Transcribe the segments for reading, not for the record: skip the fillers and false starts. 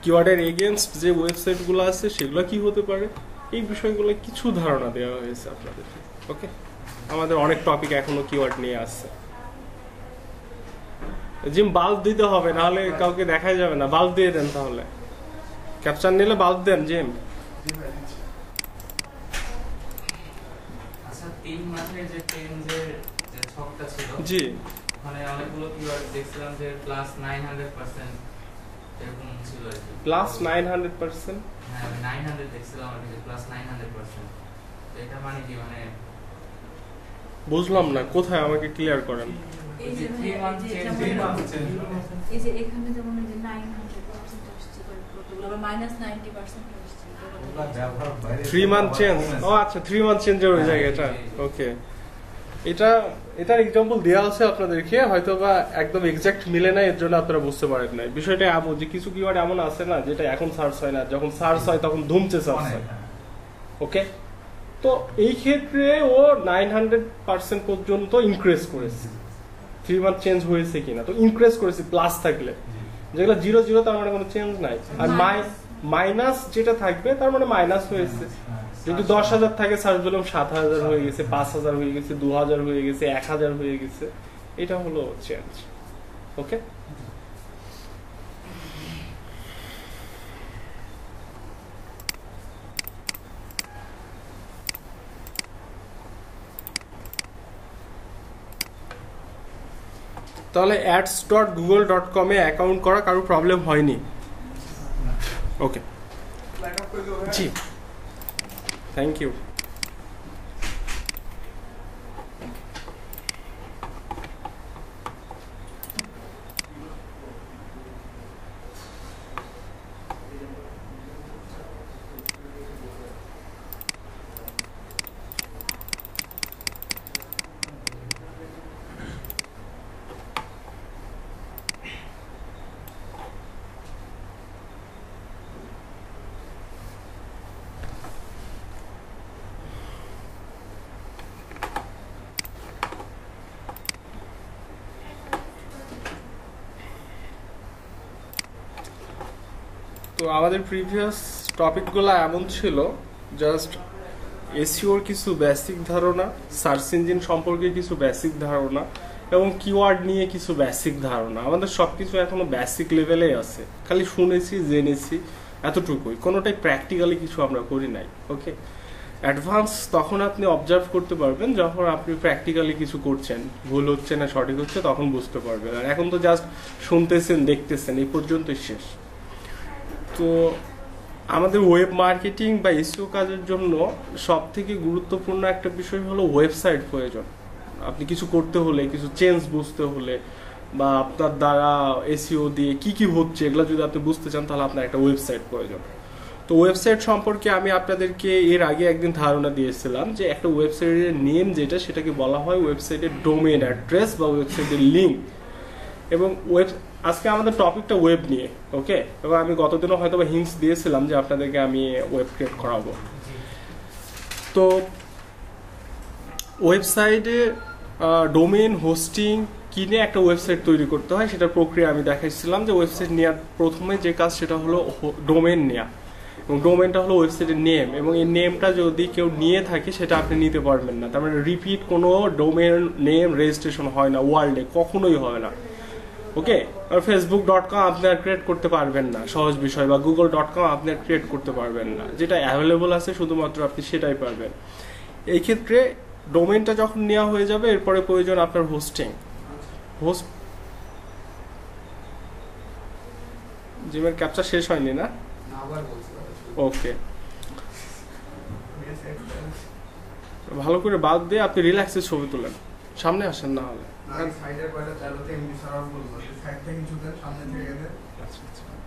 কিওয়ার্ডের against যে ওয়েবসাইটগুলো আছে সেগুলো কি হতে পারে, এই বিষয়গুলো কিছু ধারণা দেওয়া হয়েছে আপনাদেরকে। ওকে, আমাদের অনেক টপিক এখনো কিওয়ার্ড নিয়ে আসছে। জিম বাল্ব দিতে হবে, নাহলে কাউকে দেখাই যাবে না। বাল্ব দিয়ে দেন তাহলে, ক্যাপচার নিলে বাল্ব দেন জিম। আচ্ছা, 3 মাসের যে চেঞ্জের যে ছকটা ছিল, জি, ওখানে অনেকগুলো কিওয়ার্ড দেখছিলাম যে প্লাস 900% এরকম ছিল আর কি। প্লাস 900%? হ্যাঁ, আমি 900 দেখছিলাম আর কি, প্লাস 900%। তো এটা মানে কি, মানে বুঝলাম না, কোথায় আমাকে ক্লিয়ার করেন। এই যে 3 মান্থ চেঞ্জ, এই যে এখানে যেমন এই যে 900% আসছে, কতগুলো আবার -90% আসছে। 3 মান্থ চেঞ্জ, ও আচ্ছা 3 মান্থ চেঞ্জের ওই জায়গাটা। ওকে, এটার এক্সাম্পল দেওয়া আছে আপনাদেরকে, হয়তো বা একদম এক্সাক্ট মিলে না, এর জন্য আপনারা বুঝতে পারেন না। বিষয়টা এমন যে কিছু কিওয়ার্ড এমন আছে না যেটা এখন সার্চ হয় না, যখন সার্চ হয় তখন ধুমচে সার্চ হয়। ওকে, তো এই ক্ষেত্রে ও 900% পর্যন্ত ইনক্রিজ করেছে। 3 মান্থ চেঞ্জ হয়েছে কিনা, তো ইনক্রিজ করেছে প্লাস থাকলে। যেগুলো 0 তার মানে কোনো চেঞ্জ নাই, আর মাইনাস যেটা থাকবে তার মানে মাইনাস হয়েছে। যদি 10,000 থাকে, সার্চ ভলিউম 7,000 হয়ে গেছে, 5,000 হয়ে গেছে, 2,000 হয়ে গেছে, 1,000 হয়ে গেছে, এটা হলো চেঞ্জ। ওকে, তাহলে ads.google.com এ অ্যাকাউন্ট করা কারো প্রবলেম হয়নি? ওকে, জি, থ্যাংক ইউ। তো আমাদের প্রিভিয়াস টপিকগুলো এমন ছিল, জাস্ট এসইওর কিছু বেসিক ধারণা, সার্চ ইঞ্জিন সম্পর্কে কিছু বেসিক ধারণা, এবং কিওয়ার্ড নিয়ে কিছু বেসিক ধারণা। আমাদের সবকিছু এখনো বেসিক লেভেলেই আছে, খালি শুনেছি, জেনেছি, এতটুকুই। কোনোটাই প্র্যাকটিক্যালি কিছু আমরা করি নাই। ওকে, অ্যাডভান্স তখন আপনি অবজার্ভ করতে পারবেন যখন আপনি প্র্যাকটিক্যালি কিছু করছেন, ভুল হচ্ছে না সঠিক হচ্ছে, তখন বুঝতে পারবেন। আর এখন তো জাস্ট শুনতেছেন, দেখতেছেন, এই পর্যন্তই শেষ। তো আমাদের ওয়েব মার্কেটিং বা এসইও কাজের জন্য সব থেকে গুরুত্বপূর্ণ একটা বিষয় হলো ওয়েবসাইট প্রয়োজন। আপনি কিছু করতে হলে, কিছু চেঞ্জ বুঝতে হলে, বা আপনার দ্বারা এসইও দিয়ে কি কি হচ্ছে এগুলো যদি আপনি বুঝতে চান, তাহলে আপনার একটা ওয়েবসাইট প্রয়োজন। তো ওয়েবসাইট সম্পর্কে আমি আপনাদেরকে এর আগে একদিন ধারণা দিয়েছিলাম যে একটা ওয়েবসাইটের নেম যেটা, সেটাকে বলা হয় ওয়েবসাইটের ডোমেইন অ্যাড্রেস বা ওয়েবসাইটের লিঙ্ক। এবং আজকে আমাদের টপিকটা ওয়েব নিয়ে। ওকে, এবং আমি গতদিনও হয়তো বা হিন্টস দিয়েছিলাম যে আপনাদেরকে আমি ওয়েব ক্রিয়েট করাবো। তো ওয়েবসাইটে ডোমেইন হোস্টিং কিনে একটা ওয়েবসাইট তৈরি করতে হয়, সেটার প্রক্রিয়া আমি দেখাইছিলাম। যে ওয়েবসাইট নেওয়ার প্রথমে যে কাজ সেটা হলো ডোমেইন নেওয়া, এবং ডোমেইনটা হলো ওয়েবসাইটের নেম, এবং এই নেমটা যদি কেউ নিয়ে থাকে সেটা আপনি নিতে পারবেন না। তার মানে রিপিট কোনো ডোমেইন নেম রেজিস্ট্রেশন হয় না ওয়ার্ল্ডে, কখনোই হয় না। ওকে, আর facebook.com আপনি আর ক্রিয়েট করতে পারবেন না, সহজ বিষয়। বা google.com আপনি আর ক্রিয়েট করতে পারবেন না, যেটা অ্যাভেলেবল আছে শুধুমাত্র আপনি সেটাই পারবেন। এই ক্ষেত্রে ডোমেইনটা যখন নেওয়া হয়ে যাবে, এরপরে প্রয়োজন আপনার হোস্টিং। জিমের ক্যাপচার শেষ হয়নি না? ওকে, ভালো করে বাদ দিয়ে আপনি রিল্যাক্সে ছবি তোলেন, সামনে আসেন না হলে।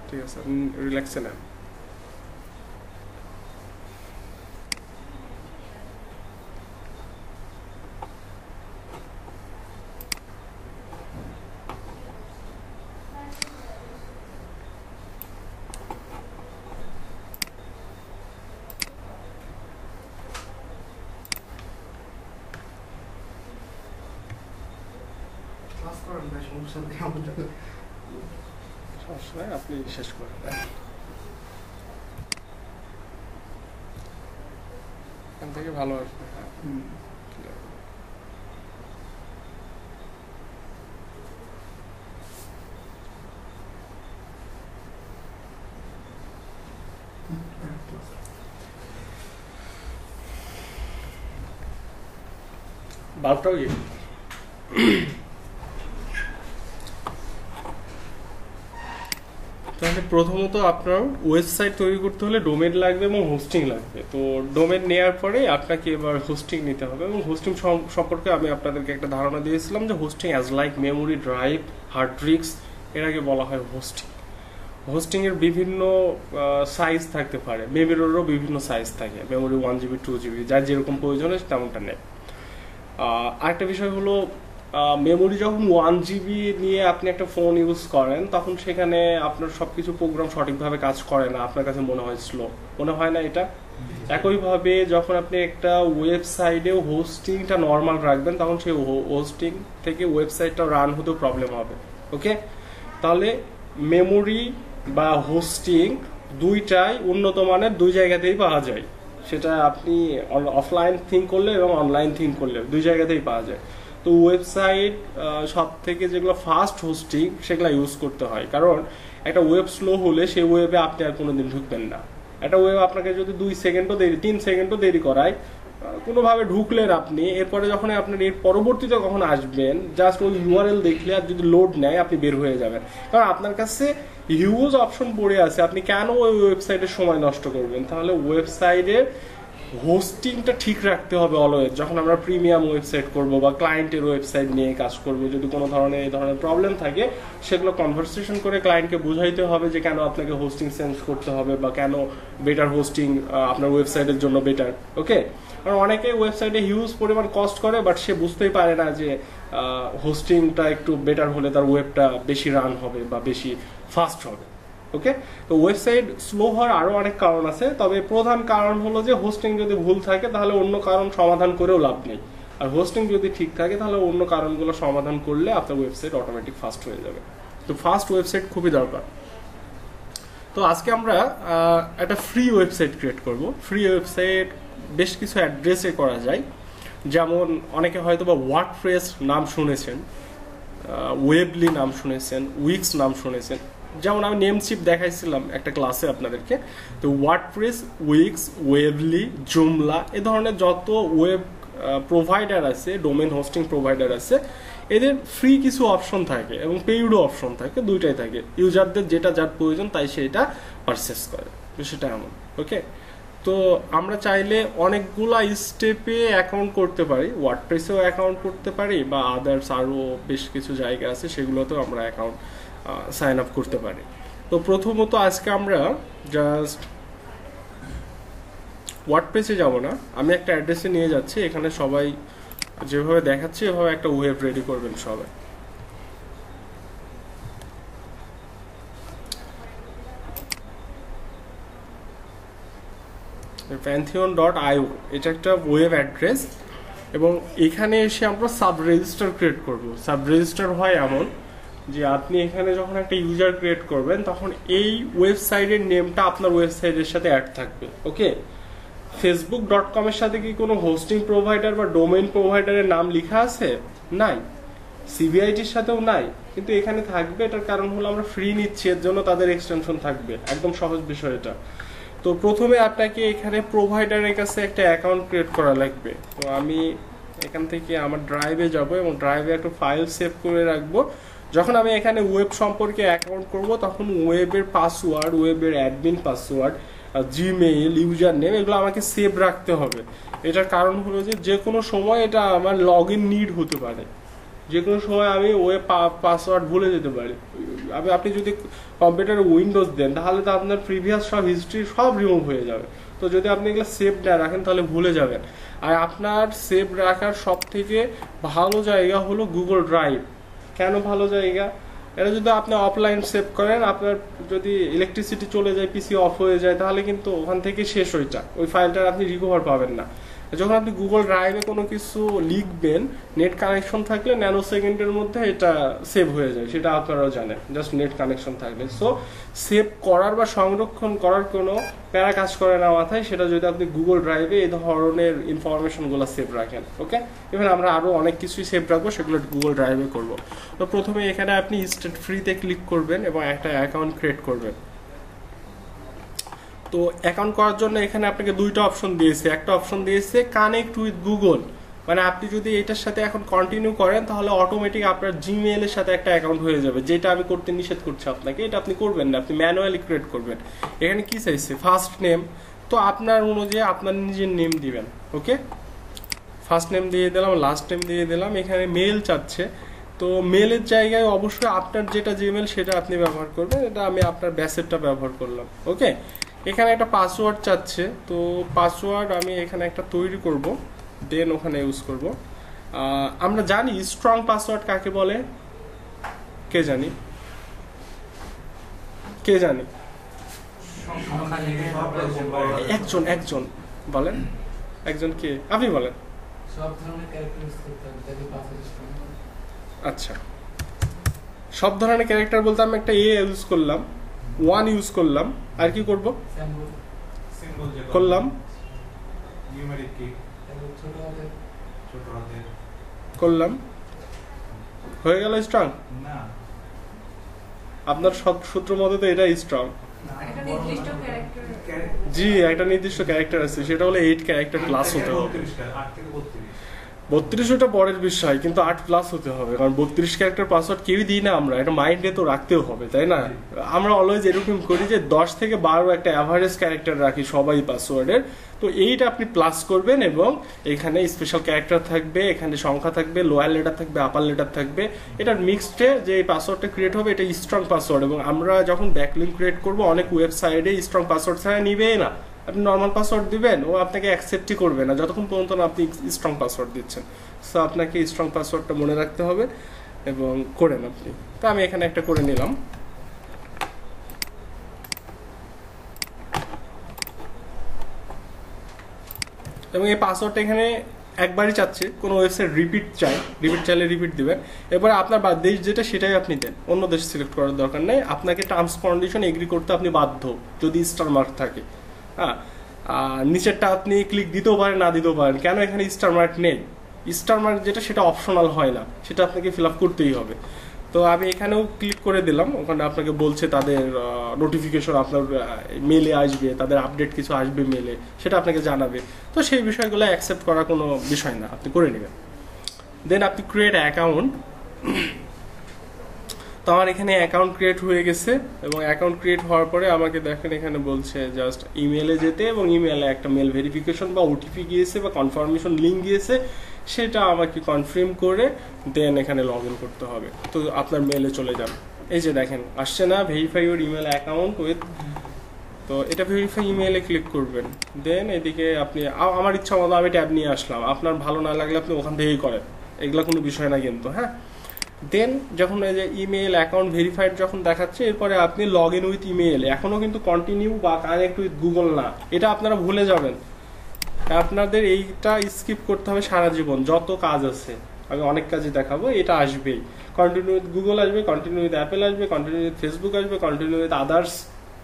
ঠিক আছে, রিল্যাক্সে নেন। সমস্যা নাই, আপনি শেষ করেন। এখান থেকে ভালো আসবে। বাল্বটাও কি তাহলে প্রথমত আপনার ওয়েবসাইট তৈরি করতে হলে ডোমেন লাগবে এবং হোস্টিং লাগবে। তো ডোমেন নেওয়ার পরে আপনাকে এবার হোস্টিং নিতে হবে, এবং হোস্টিং সম্পর্কে আমি আপনাদেরকে একটা ধারণা দিয়েছিলাম যে hosting as like memory, drive, hard disk, এটাকে বলা হয় হোস্টিং। হোস্টিংয়ের বিভিন্ন সাইজ থাকতে পারে, মেমোরিরও বিভিন্ন সাইজ থাকে, মেমোরি 1 GB 2 GB, যার যেরকম প্রয়োজন হয় তেমনটা নেয়। আরেকটা বিষয় হলো মেমোরি যখন 1 GB নিয়ে আপনি একটা ফোন ইউজ করেন তখন সেখানে আপনার সবকিছু প্রোগ্রাম সঠিকভাবে কাজ করে না, আপনার কাছে মনে হয় স্লো, মনে হয় না এটা? একইভাবে যখন আপনি একটা ওয়েবসাইটেও হোস্টিংটা নর্মাল রাখবেন তখন সেই হোস্টিং থেকে ওয়েবসাইটটা রান হতেও প্রবলেম হবে। ওকে, তাহলে মেমোরি বা হোস্টিং দুইটাই উন্নত মানের, দুই জায়গাতেই পাওয়া যায়। সেটা আপনি অফলাইন থিঙ্ক করলে এবং অনলাইন থিঙ্ক করলে দুই জায়গাতেই পাওয়া যায়। তো ওয়েবসাইট সব থেকে যেগুলো ফাস্ট হোস্টিং সেগুলো ইউজ করতে হয়, কারণ একটা ওয়েব স্লো হলে সেই ওয়েবে আপনি আর কোনোদিন ঢুকবেন না। একটা ওয়েব আপনাকে যদি 2 সেকেন্ডও দেরি, 3 সেকেন্ডও দেরি করায়, কোনোভাবে ঢুকলেন আপনি, এরপরে যখন আপনার এর পরবর্তীতে কখন আসবেন জাস্ট ওই ইউআরএল দেখলে আর যদি লোড নেয় আপনি বের হয়ে যাবেন, কারণ আপনার কাছে হিউজ অপশন পড়ে আছে। আপনি কেন ওই ওয়েবসাইটের সময় নষ্ট করবেন? তাহলে ওয়েবসাইটের হোস্টিংটা ঠিক রাখতে হবে অলওয়েজ। যখন আমরা প্রিমিয়াম ওয়েবসাইট করব বা ক্লায়েন্টের ওয়েবসাইট নিয়ে কাজ করব, যদি কোনো ধরনের এই ধরনের প্রবলেম থাকে সেগুলো কনভারসেশন করে ক্লায়েন্টকে বোঝাইতে হবে যে কেন আপনাকে হোস্টিং চেঞ্জ করতে হবে বা কেন বেটার হোস্টিং আপনার ওয়েবসাইটের জন্য বেটার। ওকে, কারণ অনেকে ওয়েবসাইটে হিউজ পরিমাণ কস্ট করে, বাট সে বুঝতেই পারে না যে হোস্টিংটা একটু বেটার হলে তার ওয়েবটা বেশি রান হবে বা বেশি ফাস্ট হবে। ওকে, তো ওয়েবসাইট স্লো হওয়ার আরও অনেক কারণ আছে, তবে প্রধান কারণ হলো যে হোস্টিং যদি ভুল থাকে তাহলে অন্য কারণ সমাধান করেও লাভ নেই, আর হোস্টিং যদি ঠিক থাকে তাহলে অন্য কারণগুলো সমাধান করলে আপনার ওয়েবসাইট অটোমেটিক ফাস্ট হয়ে যাবে। তো ফাস্ট ওয়েবসাইট খুবই দরকার। তো আজকে আমরা একটা ফ্রি ওয়েবসাইট ক্রিয়েট করব। ফ্রি ওয়েবসাইট বেশ কিছু অ্যাড্রেসে করা যায়, যেমন অনেকে হয়তো বা ওয়ার্ডপ্রেস নাম শুনেছেন, ওয়েবলি নাম শুনেছেন, উইক্স নাম শুনেছেন। যেমন আমি নেমচিপ দেখাইছিলাম একটা ক্লাসে আপনাদেরকে। তো ওয়ার্ডপ্রেস, উইক্স, ওয়েবলি, জুমলা এ ধরনের যত ওয়েব প্রোভাইডার আছে, ডোমেন হোস্টিং প্রোভাইডার আছে, এদের ফ্রি কিছু অপশন থাকে এবং পেইডও অপশন থাকে, দুইটাই থাকে। ইউজারদের যেটা যার প্রয়োজন তাই সেটা পারচেস করে, সেটা এমন। ওকে, তো আমরা চাইলে অনেকগুলা স্টেপে অ্যাকাউন্ট করতে পারি, ওয়ার্ডপ্রেসেও অ্যাকাউন্ট করতে পারি বা আদার্স আরও বেশ কিছু জায়গা আছে সেগুলোতেও আমরা অ্যাকাউন্ট সাইন আপ করতে পারি। তো প্রথমত আজকে আমরা জাস্ট ওয়ার্ডপ্রেসে যাব না, আমি একটা অ্যাড্রেসে নিয়ে যাচ্ছি, এখানে সবাই যেভাবে দেখাচ্ছে এভাবে একটা ওয়েব রেডি করবেন সবাই। pantheon.io এটা একটা ওয়েব অ্যাড্রেস, এবং এখানে এসে আমরা সাব রেজিস্টার ক্রিয়েট করব। সাব রেজিস্টার হয় এমন যে আপনি এখানে যখন একটা ইউজার ক্রিয়েট করবেন তখন এই ওয়েবসাইটের নেমটা আপনার ওয়েবসাইটের সাথে অ্যাড থাকবে। ওকে, facebook.com এর সাথে কি কোনো হোস্টিং প্রোভাইডার বা ডোমেইন প্রোভাইডারের নাম লেখা আছে? নাই। সিবিআইটির সাথেও নাই, কিন্তু এখানে থাকবে। এটার কারণ হলো আমরা ফ্রি নিচ্ছি, এর জন্য তাদের এক্সটেনশন থাকবে। একদম সহজ বিষয় এটা। তো প্রথমে আপনাকে এখানে প্রোভাইডারের কাছে একটা অ্যাকাউন্ট ক্রিয়েট করা লাগবে। তো আমি এখান থেকে আমার ড্রাইভে যাব এবং ড্রাইভে একটা ফাইল সেভ করে রাখবো। যখন আমি এখানে ওয়েব সম্পর্কে অ্যাকাউন্ট করব তখন ওয়েবের পাসওয়ার্ড, ওয়েবের admin password, Gmail, user name এগুলো আমাকে সেভ রাখতে হবে। এটার কারণ হলো যে কোনো সময় এটা আমার লগ ইন নিড হতে পারে, যে কোনো সময় আমি ওয়েব পাসওয়ার্ড ভুলে যেতে পারি। আপনি যদি কম্পিউটারে উইন্ডোজ দেন তাহলে তো আপনার প্রিভিয়াস সব হিস্ট্রি সব রিমুভ হয়ে যাবে। তো যদি আপনি এগুলো সেভ না রাখেন তাহলে ভুলে যাবেন। আর আপনার সেভ রাখার সব থেকে ভালো জায়গা হলো গুগল ড্রাইভ। কেন ভালো জায়গা? এটা যদি আপনি অফলাইন সেভ করেন, আপনার যদি ইলেকট্রিসিটি চলে যায়, পিসি অফ হয়ে যায়, তাহলে কিন্তু ওখান থেকে শেষ ওইটা, ওই ফাইলটার আপনি রিকভার পাবেন না। যখন আপনি গুগল ড্রাইভে কোনো কিছু লিখবেন, নেট কানেকশন থাকলে ন্যানো সেকেন্ডের মধ্যে এটা সেভ হয়ে যায়, সেটা আপনারাও জানেন, জাস্ট নেট কানেকশন থাকলে। সো সেভ করার বা সংরক্ষণ করার কোনো প্যারা কাজ করে না মাথায়, সেটা যদি আপনি গুগল ড্রাইভে এই ধরনের ইনফরমেশনগুলো সেভ রাখেন। ওকে, এবার আমরা আরও অনেক কিছুই সেভ রাখবো, সেগুলো গুগল ড্রাইভে করবো। তো প্রথমে এখানে আপনি স্টেট ফ্রিতে ক্লিক করবেন এবং একটা অ্যাকাউন্ট ক্রিয়েট করবেন। তো অ্যাকাউন্ট করার জন্য এখানে আপনাকে দুইটা অপশন দিয়েছে। একটা অপশন দিয়েছে কানেক্ট উইথ গুগল, মানে আপনি যদি এটার সাথে এখন কন্টিনিউ করেন তাহলে অটোমেটিক আপনার জিমেইলের সাথে একটা অ্যাকাউন্ট হয়ে যাবে, যেটা আমি করতে নিষেধ করছি আপনাকে। এটা আপনি করবেন না, আপনি ম্যানুয়ালি ক্রিয়েট করবেন। এখানে কি চাইছে, ফার্স্ট নেম, তো আপনার অনুযায়ী আপনার নিজের নেম দিবেন। ওকে, ফার্স্ট নেম দিয়ে দিলাম, লাস্ট নেম দিয়ে দিলাম। এখানে মেল চাচ্ছে, তো মেলের জায়গায় অবশ্যই আপনার যেটা জিমেল সেটা আপনি ব্যবহার করবেন। এটা আমি আপনার ব্যাসেটটা ব্যবহার করলাম। ওকে, এখানে একটা পাসওয়ার্ড চাচ্ছে, তো পাসওয়ার্ড আমি এখানে একটা তৈরি করব, দেন ওখানে ইউজ করব। আমরা জানি স্ট্রং পাসওয়ার্ড কাকে বলে, কে জানি, কে জানি? একজন একজন বলেন, একজন কে, আপনি বলেন। আচ্ছা, সব ধরনের ক্যারেক্টার বলতে আমি একটা ইউজ করলাম, 1 ইউজ করলাম, আর কি করব করলাম, করলাম, হয়ে গেল স্ট্রং। আপনার সব সূত্র মতে তো এটা স্ট্রং। জি, একটা নির্দিষ্ট ক্যারেক্টার আছে, সেটা হলো 8 ক্যারেক্টার প্লাস হতে হবে। 32 ওটা পরের বিষয়, কিন্তু 8 প্লাস হতে হবে, কারণ 32 ক্যারেক্টার পাসওয়ার্ড কেউই দিই না আমরা, এটা মাইন্ডে তো রাখতেও হবে, তাই না? আমরা অলওয়েজ এরকম করি যে 10 থেকে 12 একটা অ্যাভারেজ ক্যারেক্টার রাখি সবাই পাসওয়ার্ডের। তো এইটা আপনি প্লাস করবেন এবং এখানে স্পেশাল ক্যারেক্টার থাকবে, এখানে সংখ্যা থাকবে, লোয়ার লেটার থাকবে, আপার লেটার থাকবে। এটার মিক্সডে যে পাসওয়ার্ডটা ক্রিয়েট হবে এটা স্ট্রং পাসওয়ার্ড। এবং আমরা যখন ব্যাকলিঙ্ক ক্রিয়েট করব অনেক ওয়েবসাইটে স্ট্রং পাসওয়ার্ড ছাড়া নিবেই না। আপনি নর্মাল পাসওয়ার্ড দিবেন, ও আপনাকে অ্যাকসেপ্টই করবে না যতক্ষণ পর্যন্ত না আপনি স্ট্রং পাসওয়ার্ড দিচ্ছেন। সো আপনাকে স্ট্রং পাসওয়ার্ডটা মনে রাখতে হবে এবং করেন আপনি। তো আমি এখানে একটা করে নিলাম। এবং এই পাসওয়ার্ডটা এখানে একবারই চাচ্ছে, কোনো ওয়েবসাইট রিপিট চাইলে রিপিট দিবেন। এরপরে আপনার দেশ যেটা সেটাই আপনি দেন, অন্য দেশ সিলেক্ট করার দরকার নেই। আপনাকে টার্মস কন্ডিশন এগ্রি করতে আপনি বাধ্য যদি স্টার মার্ক থাকে। হ্যাঁ, নিচেরটা আপনি ক্লিক দিতেও পারেন, না দিতেও পারেন। কেন এখানে স্টার মার্ক নেই, স্টার মার্ক যেটা সেটা অপশনাল হয় না, সেটা আপনাকে ফিল আপ করতেই হবে। তো আমি এখানেও ক্লিক করে দিলাম, ওখানে আপনাকে বলছে তাদের নোটিফিকেশন আপনার মেলে আসবে, তাদের আপডেট কিছু আসবে মেলে, সেটা আপনাকে জানাবে। তো সেই বিষয়গুলো অ্যাকসেপ্ট করা কোনো বিষয় না, আপনি করে নেবেন। দেন আপনি ক্রিয়েট অ্যাকাউন্ট। তো আমার এখানে অ্যাকাউন্ট ক্রিয়েট হয়ে গেছে এবং অ্যাকাউন্ট ক্রিয়েট হওয়ার পরে আমাকে দেখেন এখানে বলছে জাস্ট ইমেলে যেতে, এবং ইমেলে একটা মেল ভেরিফিকেশন বা ওটিপি গিয়েছে বা কনফার্মেশন লিঙ্ক গিয়েছে, সেটা আমাকে কনফার্ম করে দেন এখানে লগ ইন করতে হবে। তো আপনার মেলে চলে যান, এই যে দেখেন আসছে না, verify your email account with, তো এটা ভেরিফাই ইমেলে ক্লিক করবেন। দেন এদিকে আপনি আমার ইচ্ছা মতো আমি ট্যাব নিয়ে আসলাম, আপনার ভালো না লাগলে আপনি ওখান থেকেই করেন, এগুলো কোনো বিষয় না কিন্তু। হ্যাঁ, দেন যখন এই যে ইমেল অ্যাকাউন্ট ভেরিফাইড যখন দেখাচ্ছে, এরপরে আপনি লগ ইন উইথ ইমেল, এখনও কিন্তু কন্টিনিউ বা কানেক্ট উইথ গুগল না, এটা আপনারা ভুলে যাবেন। আপনাদের এইটা স্কিপ করতে হবে সারা জীবন, যত কাজ আছে আমি অনেক কাজই দেখাবো, এটা আসবেই। কন্টিনিউ উইথ গুগল আসবে, কন্টিনিউ উইথ অ্যাপেল আসবে, কন্টিনিউ উইথ ফেসবুক আসবে, কন্টিনিউ উইথ আদার্স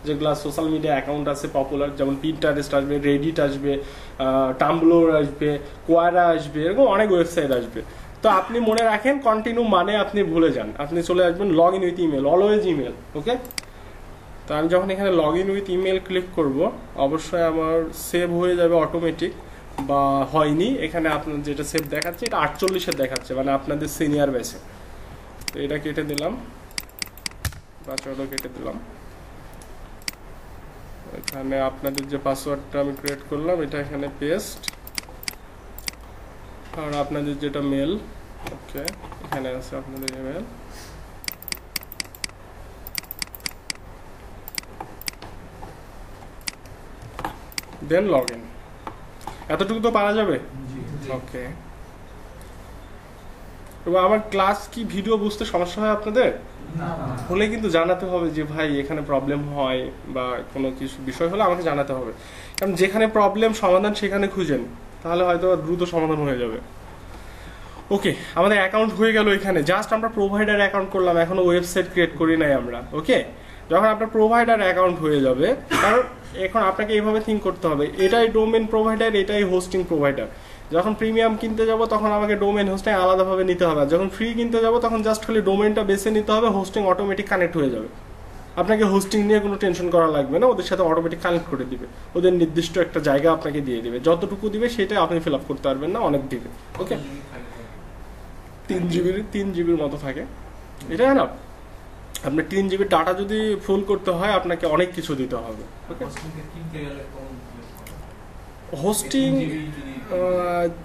যেগুলো সোশ্যাল মিডিয়া অ্যাকাউন্ট আছে পপুলার, যেমন পিন্টারেস্ট আসবে, রেডিট আসবে, টাম্বলর আসবে, কোয়ারা আসবে, এরকম অনেক ওয়েবসাইট আসবে। তো আপনি মনে রাখেন কন্টিনিউ মানে আপনি ভুলে যান, আপনি চলে আসবেন log in with email, always email. Okay, তো আমি যখন এখানে log in with email click করব, অবশ্যই আমার সেভ হয়ে যাবে অটোমেটিক, বা হয়নি, এখানে আপনার যেটা সেভ দেখাচ্ছে এটা 48-এ দেখাচ্ছে, মানে আপনাদের সিনিয়র ব্যাচে। তো এটা কেটে দিলাম, পাসওয়ার্ডও কেটে দিলাম। এখানে আপনাদের যে পাসওয়ার্ডটা আমি ক্রিয়েট করলাম এটা এখানে পেস্ট, আর আপনাদের যেটা মেল, ওকে এখানে আছে আপনাদের ইমেল। দেন লগ ইন, এতটুকু তো পারা যাবে। ওকে, এবার আমার ক্লাস কি ভিডিও বুঝতে সমস্যা হয় আপনাদের? হলে কিন্তু জানাতে হবে যে ভাই এখানে প্রবলেম হয়, বা কোনো কিছু বিষয় হলে আমাকে জানাতে হবে, কারণ যেখানে প্রবলেম সমাধান সেখানে খুঁজেন। তাহলে হয়তো দ্রুত সমাধান হয়ে যাবে। ওকে, আমাদের অ্যাকাউন্ট হয়ে গেল এখানে, জাস্ট আমরা প্রোভাইডার অ্যাকাউন্ট করলাম, এখনো ওয়েবসাইট ক্রিয়েট করি নাই আমরা। ওকে, যখন আপনার প্রোভাইডার অ্যাকাউন্ট হয়ে যাবে, কারণ এখন আপনাকে এইভাবে থিঙ্ক করতে হবে, এটাই ডোমেন প্রোভাইডার, এটাই হোস্টিং প্রোভাইডার। যখন প্রিমিয়াম কিনতে যাব তখন আমাকে ডোমেন হোস্টিং আলাদাভাবে নিতে হবে, আর যখন ফ্রি কিনতে যাব তখন জাস্ট খালি ডোমেনটা বেছে নিতে হবে, হোস্টিং অটোমেটিক কানেক্ট হয়ে যাবে। আপনাকে হোস্টিং নিয়ে কোনো টেনশন করা লাগবে না, ওদের সাথে অটোমেটিক কানেক্ট করে দিবে, ওদের নির্দিষ্ট একটা জায়গা আপনাকে দিয়ে দিবে, যতটুকু দিবে সেটা আপনি ফিল আপ করতে পারবেন না, অনেক দিবে। ওকে, 3 জিবির মতো থাকে এটা না, আপনার 3 জিবি ডাটা যদি ফুল করতে হয় আপনাকে অনেক কিছু দিতে হবে। ওকে, হোস্টিং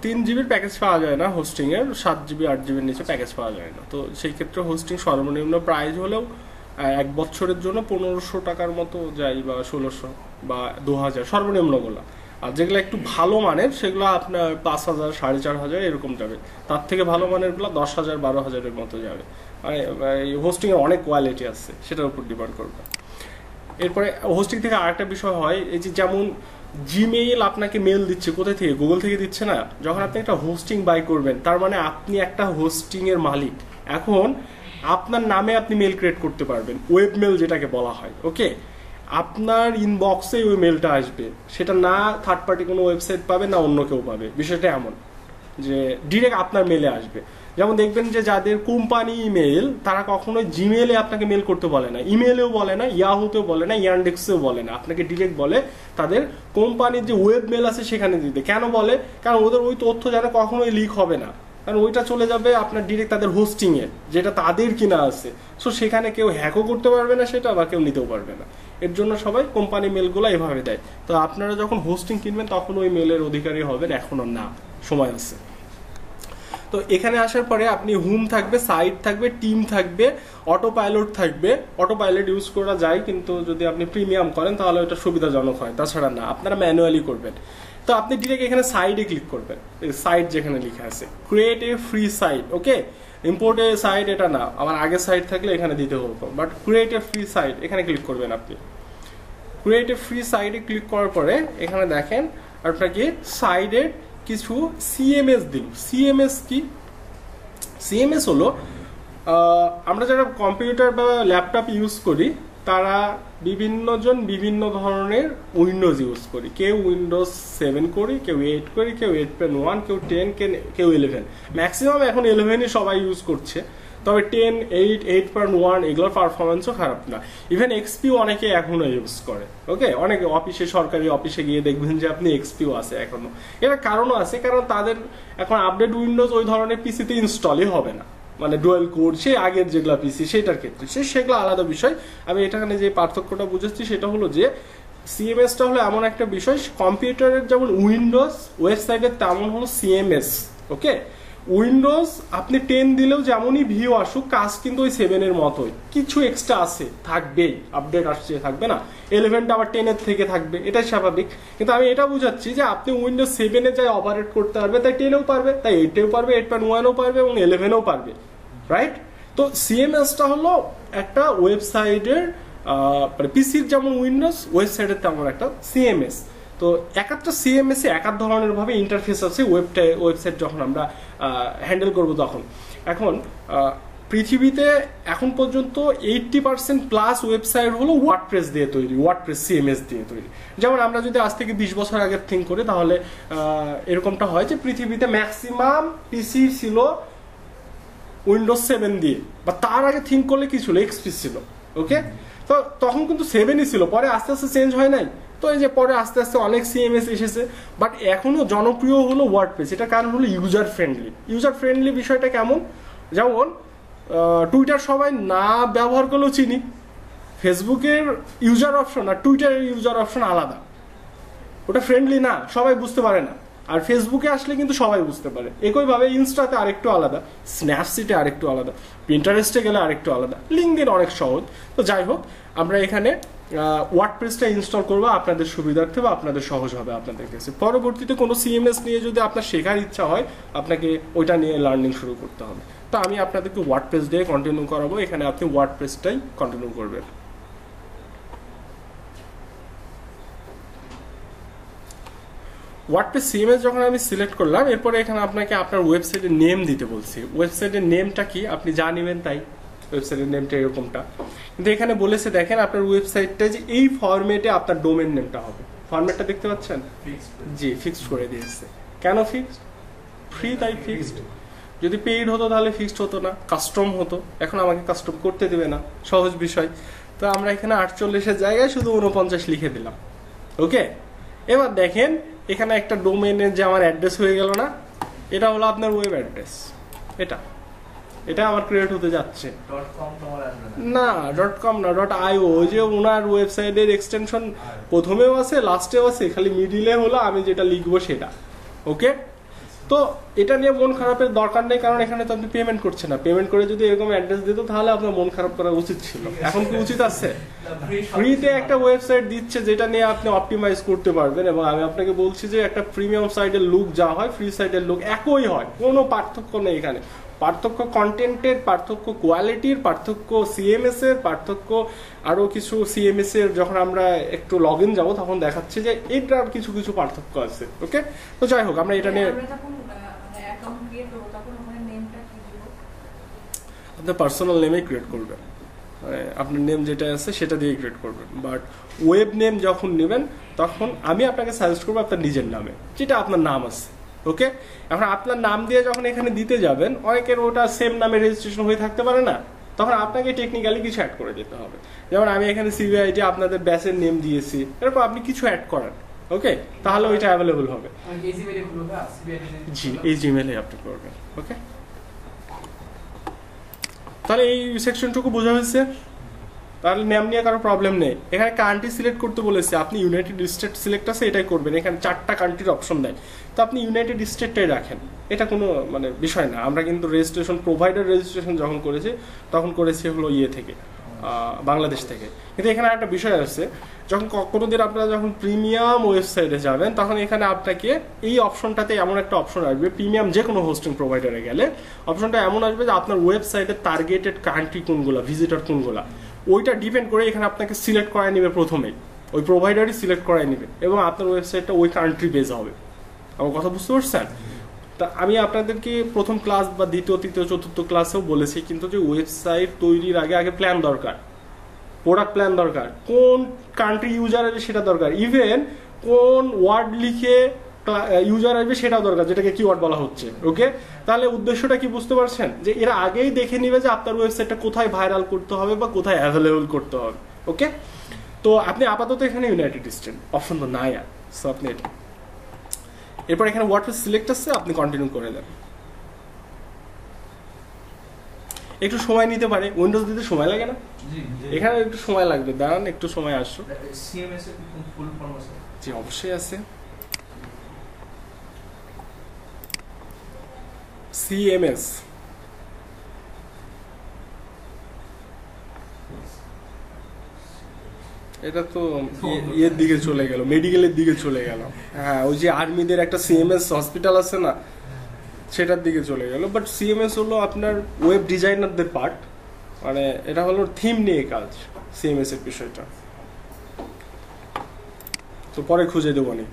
3 জিবির প্যাকেজ পাওয়া যায় না, হোস্টিং এর 7 জিবি 8 জিবির নিচে প্যাকেজ পাওয়া যায় না। তো সেই ক্ষেত্রে হোস্টিং সর্বনিম্ন প্রাইস হলেও 1 বছরের জন্য 1500 টাকার মতো যায়, বা 1600 বা 2000 সর্বনিম্নগুলো। আর যেগুলো একটু ভালো মানের সেগুলো আপনার 5000 4500 এরকম যাবে, তার থেকে ভালো মানেরগুলো 10,000 12,000-এর মতো যাবে। মানে হোস্টিং এর অনেক কোয়ালিটি আছে, সেটার উপর ডিপেন্ড করবে। এরপরে হোস্টিং থেকে আরেকটা বিষয় হয়, এই যে যেমন জিমেইল আপনাকে মেল দিচ্ছে কোথায় থেকে, গুগল থেকে দিচ্ছে না। যখন আপনি একটা হোস্টিং বাই করবেন তার মানে আপনি একটা হোস্টিং এর মালিক। এখন আপনার নামে আপনি মেল ক্রিয়েট করতে পারবেন, ওয়েব মেল যেটাকে বলা হয়। ওকে, আপনার ইনবক্সে ওই মেলটা আসবে, সেটা না থার্ড পার্টি কোনো ওয়েবসাইট পাবে না অন্য কেউ পাবে। বিষয়টা এমন যে ডিরেক্ট আপনার মেলে আসবে। যেমন দেখবেন যে যাদের কোম্পানি ইমেল, তারা কখনোই জিমেলে আপনাকে মেল করতে বলে না, ইমেলেও বলে না, ইয়াহুতেও বলে না, ইয়ান্ডেক্সেও বলে না, আপনাকে ডিরেক্ট বলে তাদের কোম্পানির যে ওয়েব মেল আছে সেখানে দিতে। কেন বলে? কারণ ওদের ওই তথ্য যেন কখনোই লিক হবে না, কারণ ওইটা চলে যাবে আপনার ডিরেক্ট তাদের হোস্টিং এ, যেটা তাদের কিনা আছে। সো সেখানে কেউ হ্যাকও করতে পারবে না সেটা, বা কেউ নিতেও পারবে না। এর জন্য সবাই কোম্পানি মেলগুলো এভাবে দেয়। তো আপনারা যখন হোস্টিং কিনবেন তখন ওই মেলের অধিকারী হবেন, এখনো না, সময় আছে। তো এখানে আসার পরে আপনি হোম থাকবে, সাইট থাকবে, টিম থাকবে, অটো পাইলট থাকবে। অটো পাইলট ইউজ করা যায়, কিন্তু যদি আপনি প্রিমিয়াম করেন তাহলে ওটা সুবিধাজনক হয়, তাছাড়া না, আপনারা ম্যানুয়ালি করবেন। তো আপনি ডিরেক্ট এখানে সাইডে ক্লিক করবেন, সাইট যেখানে লেখা আছে create a free site. Okay, import a site এটা না, আমার আগে সাইট থাকলে এখানে দিতে হতো, but create a free site এখানে ক্লিক করবেন। আপনি ক্রিয়েট এ ফ্রি সাইটে ক্লিক করার পরে এখানে দেখেন আপনাকে সাইডে কিছু সিএমএস দিল। সিএমএস কি? সিএমএস হলো আমরা যারা কম্পিউটার বা ল্যাপটপ ইউজ করি তারা বিভিন্নজন বিভিন্ন ধরনের উইন্ডোজ ইউজ করি। কেউ উইন্ডোজ 7 করি, কেউ 8 করি, কেউ 8.1, কেউ 10, কেউ 11। ম্যাক্সিমাম এখন 11ই সবাই ইউজ করছে, তবে 10, 8, 8.1 এগুলোর পারফরমেন্সও খারাপ না। ইভেন এক্সপিও অনেকে এখনো ইউজ করে। ওকে, অনেকে অফিসে, সরকারি অফিসে গিয়ে দেখবেন যে আপনি এক্সপিও আছে এখনো। এটার কারণও আছে, কারণ তাদের এখন আপডেট উইন্ডোজ ওই ধরনের পিসিতে ইনস্টলই হবে না, মানে ডুয়েল কোড সে আগের যেগুলা পিসি সেটার ক্ষেত্রে সেগুলো আলাদা বিষয়। আমি এখানে যে পার্থক্যটা বুঝাচ্ছি সেটা হলো যে সিএমএসটা হলো এমন একটা বিষয়, কম্পিউটারের যেমন উইন্ডোজ ওয়েবসাইটের তেমন হলো সিএমএস। ওকে, উইন্ডোজ আপনি 10 দিলেও যেমনই ভিউ আসুক, কাজ কিন্তু ওই 7-এর মতোই, কিছু এক্সট্রা আছে, থাকবেই, আপডেট আসছে, থাকবে না। 11টা আবার 10-এর থেকে থাকবে, এটাই স্বাভাবিক। কিন্তু আমি এটা বুঝাচ্ছি যে আপনি উইন্ডোজ 7-এ যাই অপারেট করতে পারবে, তাই 10-এও পারবে, তাই 8-এও পারবে, 8.1-ও পারবে এবং 11-এও পারবে, রাইট? তো সিএমএসটা হলো একটা ওয়েবসাইটের পিসির যেমন উইন্ডোজ, ওয়েবসাইটের তেমন একটা সিএমএস। তো একটা সিএমএস এ এক ধরনের ভাবে ইন্টারফেস আছে ওয়েবসাইট যখন আমরা হ্যান্ডেল করব তখন। এখন পৃথিবীতে এখন পর্যন্ত 80% প্লাস ওয়েবসাইট হলো ওয়ার্ডপ্রেস দিয়ে তৈরি, ওয়ার্ডপ্রেস সিএমএস দিয়ে তৈরি। যেমন আমরা যদি আজ থেকে 20 বছর আগের থিঙ্ক করি তাহলে এরকমটা হয় যে পৃথিবীতে ম্যাক্সিমাম পিসি ছিল উইন্ডোজ 7 দিয়ে, বা তার আগে থিঙ্ক করলে কি ছিল, এক্সপি ছিল। ওকে, তো তখন কিন্তু 7-ই ছিল, পরে আস্তে আস্তে চেঞ্জ হয় নাই। তো এই যে পরে আস্তে আস্তে অনেক সিএমএস এসেছে, বাট এখনো জনপ্রিয় হলো ওয়ার্ডপ্রেস। এটার কারণ হলো ইউজার ফ্রেন্ডলি। ইউজার ফ্রেন্ডলি বিষয়টা কেমন? যেমন টুইটার সবাই না ব্যবহার করলেও চিনি, ফেসবুকের ইউজার অপশন আর টুইটারের ইউজার অপশন আলাদা, ওটা ফ্রেন্ডলি না, সবাই বুঝতে পারে না। আর ফেসবুকে আসলে কিন্তু সবাই বুঝতে পারে। একইভাবে ইনস্টাতে আরেকটু আলাদা, স্ন্যাপচিটে আরেকটু আলাদা, পিন্টারেস্টে গেলে আরেকটু আলাদা, লিঙ্কডইন অনেক সহজ। তো যাই হোক, আমরা এখানে ওয়ার্ডপ্রেসটা ইনস্টল করবো আপনাদের সুবিধার্থে বা আপনাদের সহজ হবে আপনাদের কাছে। পরবর্তীতে কোনো সিএমএস নিয়ে যদি আপনার শেখার ইচ্ছা হয়, আপনাকে ওইটা নিয়ে লার্নিং শুরু করতে হবে। তো আমি আপনাদেরকে ওয়ার্ডপ্রেস দিয়ে কন্টিনিউ করাবো, এখানে আপনি ওয়ার্ডপ্রেসটাই কন্টিনিউ করবেন। ওয়ার্ডপ্রেস সিএমএস যখন আমি সিলেক্ট করলাম, এরপরে এখানে আপনাকে আপনার ওয়েবসাইটের নেম দিতে বলছি। ওয়েবসাইটের নেমটা কি আপনি যা নেবেন তাই, ওয়েবসাইটের নেমটা এরকমটা। কিন্তু এখানে বলেছে দেখেন আপনার ওয়েবসাইটটা যে এই ফরম্যাটে আপনার ডোমেন নেমটা হবে। ফরম্যাটটা দেখতে পাচ্ছেন? জি, ফিক্সড করে দিয়েছে। কেন ফিক্সড? ফ্রি তাই ফিক্সড। যদি পেইড হতো তাহলে ফিক্সড হতো না, কাস্টম হতো। এখন আমাকে কাস্টম করতে দেবে না, সহজ বিষয়। তো আমরা এখানে 48-এর জায়গায় শুধু 49 লিখে দিলাম। ওকে, এবার দেখেন এখানে একটা ডোমেনের যে আমার অ্যাড্রেস হয়ে গেল না, এটা হলো আপনার ওয়েব অ্যাড্রেস। এটা আমার ক্রিয়েট হতে যাচ্ছে না, .com না, .io। ওই যে ওনার ওয়েবসাইটের এক্সটেনশন প্রথমেও আছে, লাস্টেও আছে, খালি মিডিলে হলো আমি যেটা লিখবো সেটা। ওকে, তো এটা নিয়ে মন খারাপের দরকার নেই, কারণ এখানে তো আপনি পেমেন্ট করছেন না। পেমেন্ট করে যদি এরকম অ্যাড্রেস দিত তাহলে আপনার মন খারাপ করা উচিত ছিল। এখন কি উচিত আছে? ফ্রিতে একটা ওয়েবসাইট দিচ্ছে যেটা নিয়ে আপনি অপটিমাইজ করতে পারবেন। এবং আমি আপনাকে বলছি যে একটা প্রিমিয়াম সাইটের লুক যা হয় ফ্রি সাইটের লুক একই হয়, কোনো পার্থক্য নেই এখানে। পার্থক্য কন্টেন্টের, পার্থক্য কোয়ালিটির, পার্থক্য সিএমএস এর, পার্থক্য আরো কিছু সিএমএস এর। যখন আমরা একটু লগ ইন যাবো তখন দেখাচ্ছে যে এটার কিছু কিছু পার্থক্য আছে। ওকে, তো যাই হোক, আমরা এটা নিয়ে আপনার পার্সোনাল নেমে ক্রিয়েট করবেন, মানে আপনার নেম যেটা আছে সেটা দিয়ে ক্রিয়েট করবেন। বাট ওয়েব নেম যখন নেবেন তখন আমি আপনাকে সাজেস্ট করবো আপনার নিজের নামে, যেটা আপনার নাম আছে। ওকে, এখন আপনার নাম দিয়ে যখন এখানে দিতে যাবেন, অনেকের ওটা সেম নামে রেজিস্ট্রেশন হয়ে থাকতে পারে না, তখন আপনাকে টেকনিক্যালি কিছু অ্যাড করে দিতে হবে। যেমন আমি এখানে সিবিআইটি আপনাদের ব্যাচের নেম দিয়েছি, এরকম আপনি কিছু অ্যাড করেন। ওকে, তাহলে ওইটা অ্যাভেলেবল হবে। জি, এই জিমেলে আপনি করবেন। ওকে, তাহলে এই সেকশনটুকু বোঝা হয়েছে। তাহলে নেম নিয়ে কারো প্রবলেম নেই। এখানে কান্ট্রি সিলেক্ট করতে বলেছে, আপনি ইউনাইটেড স্টেট সিলেক্ট আছে এটাই করবেন। এখানে 4টা কান্ট্রির অপশন দেয়, তো আপনি ইউনাইটেড স্টেটটাই রাখেন, এটা কোনো মানে বিষয় না। আমরা কিন্তু রেজিস্ট্রেশন প্রোভাইডার রেজিস্ট্রেশন যখন করেছি তখন করেছি হলো ইয়ে থেকে, বাংলাদেশ থেকে। কিন্তু এখানে একটা বিষয় আছে, যখন কোনোদিন আপনারা যখন প্রিমিয়াম ওয়েবসাইটে যাবেন তখন এখানে আপনাকে এই অপশনটাতে এমন একটা অপশন আসবে, প্রিমিয়াম যে কোনো হোস্টিং প্রোভাইডারে গেলে অপশনটা এমন আসবে যে আপনার ওয়েবসাইটের টার্গেটেড কান্ট্রি কোনগুলো, ভিজিটর কোনগুলো, ওইটা ডিপেন্ড করে এখানে আপনাকে সিলেক্ট করাই নেবে প্রথমেই, ওই প্রোভাইডারই সিলেক্ট করাই নেবে এবং আপনার ওয়েবসাইটটা ওই কান্ট্রি বেস হবে। আমার কথা বুঝতে পারছেন? তা আমি আপনাদেরকে প্রথম ক্লাস বা দ্বিতীয়, তৃতীয়, চতুর্থ ক্লাসেও বলেছি কিন্তু যে ওয়েবসাইট তৈরির আগে প্ল্যান দরকার, প্রোডাক্ট প্ল্যান দরকার, কোন কান্ট্রি ইউজার আসবে সেটা দরকার, ইভেন কোন ওয়ার্ড লিখে ইউজার আসবে সেটাও দরকার, যেটাকে কিওয়ার্ড বলা হচ্ছে। ওকে, তাহলে উদ্দেশ্যটা কি বুঝতে পারছেন? যে এরা আগেই দেখে নিবে যে আপনার ওয়েবসাইটটা কোথায় ভাইরাল করতে হবে বা কোথায় অ্যাভেলেবল করতে হবে। ওকে, তো আপনি আপাতত এখানে ইউনাইটেড স্টেট অপশন তো নাই আর, সো আপনি এটা এরপর এখানে ওয়ার্ডপ্রেস সিলেক্ট আছে, আপনি কন্টিনিউ করে দেন। একটু সময় নিতে পারে, উইন্ডোজ দিতে সময় লাগে না, এখানে একটু সময় লাগবে, দাঁড়ান একটু সময় আসো। সিএমএস এর ফুল ফর্ম আছে? জি অবশ্যই আছে। সিএমএস এটা তো ইয়ের দিকে চলে গেল, মেডিকেলের দিকে চলে গেল। হ্যাঁ, ওই যে আর্মিদের একটা সিএমএস হসপিটাল আছে না, সেটার দিকে চলে গেল। বাট সিএমএস হলো আপনার ওয়েব ডিজাইনারদের পার্ট, মানে এটা হলো থিম নিয়ে কাজ সিএমএস এর বিষয়টা। তো পরে খুঁজে দেবো নি,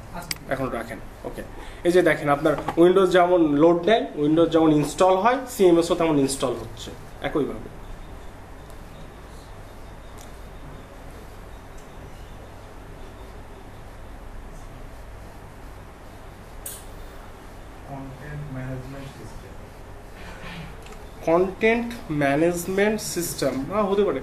এখন রাখেন। ওকে, এই যে দেখেন আপনার উইন্ডোজ যেমন লোড নেয়, উইন্ডোজ যেমন ইনস্টল হয়, সিএমএসও তেমন ইনস্টল হচ্ছে একইভাবে। কন্টেন্ট ম্যানেজমেন্ট সিস্টেম হতে পারে।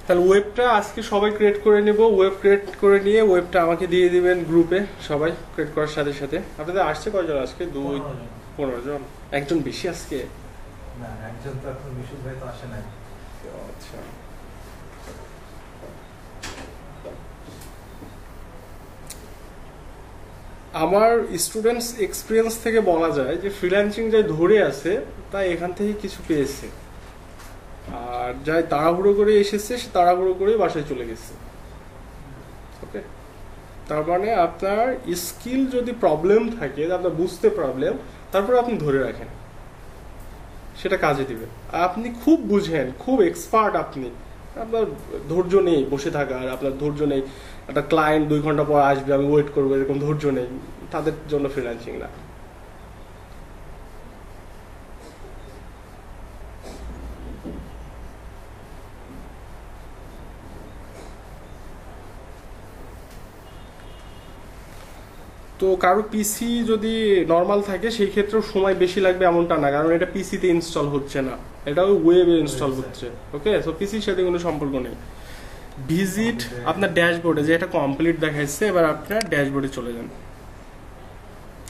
তাহলে ওয়েবটা আজকে সবাই ক্রিয়েট করে নেব। ওয়েব ক্রিয়েট করে নিয়ে ওয়েবটা আমাকে দিয়ে দিবেন গ্রুপে, সবাই ক্রিয়েট করার সাথে সাথে। আপনাদের আসছে কয়জন আজকে? 2-15 জন, একজন বেশি আজকে না, একজন তো এখন বিশুদ্ধ ভাই তো আসে নাই। আচ্ছা, আমার স্টুডেন্টস এক্সপিরিয়েন্স থেকে বলা যায় যে ফ্রিল্যান্সিং যাই ধরে আছে তাই এখান থেকে কিছু পেয়েছে, আর যাই তাড়াহুড়ো করে এসেছে সে তাড়াহুড়ো করে বাসায় চলে গেছে। ওকে, তার মানে আপনার স্কিল যদি প্রবলেম থাকে, আপনার বুঝতে প্রবলেম, তারপর আপনি ধরে রাখেন। সেটা কাজে দিবে। আপনি খুব বুঝেন, খুব এক্সপার্ট, আপনি আপনার ধৈর্য নেই বসে থাকার, আপনার ধৈর্য নেই একটা ক্লায়েন্ট 2 ঘন্টা পর আসবে আমি ওয়েট করবো এরকম ধৈর্য নেই, তাদের জন্য ফ্রিল্যান্সিং না। তো কারো পিসি যদি নর্মাল থাকে সেই ক্ষেত্রেও সময় বেশি লাগবে এমনটা না, কারণ এটা পিসিতে ইনস্টল হচ্ছে না, এটা ওই ওয়েবে ইনস্টল হচ্ছে। ওকে, সো পিসির সাথে কোনো সম্পর্ক নেই। ভিজিট আপনার ড্যাশবোর্ডে, যে এটা কমপ্লিট দেখাচ্ছে, এবার আপনার ড্যাশবোর্ডে চলে যান।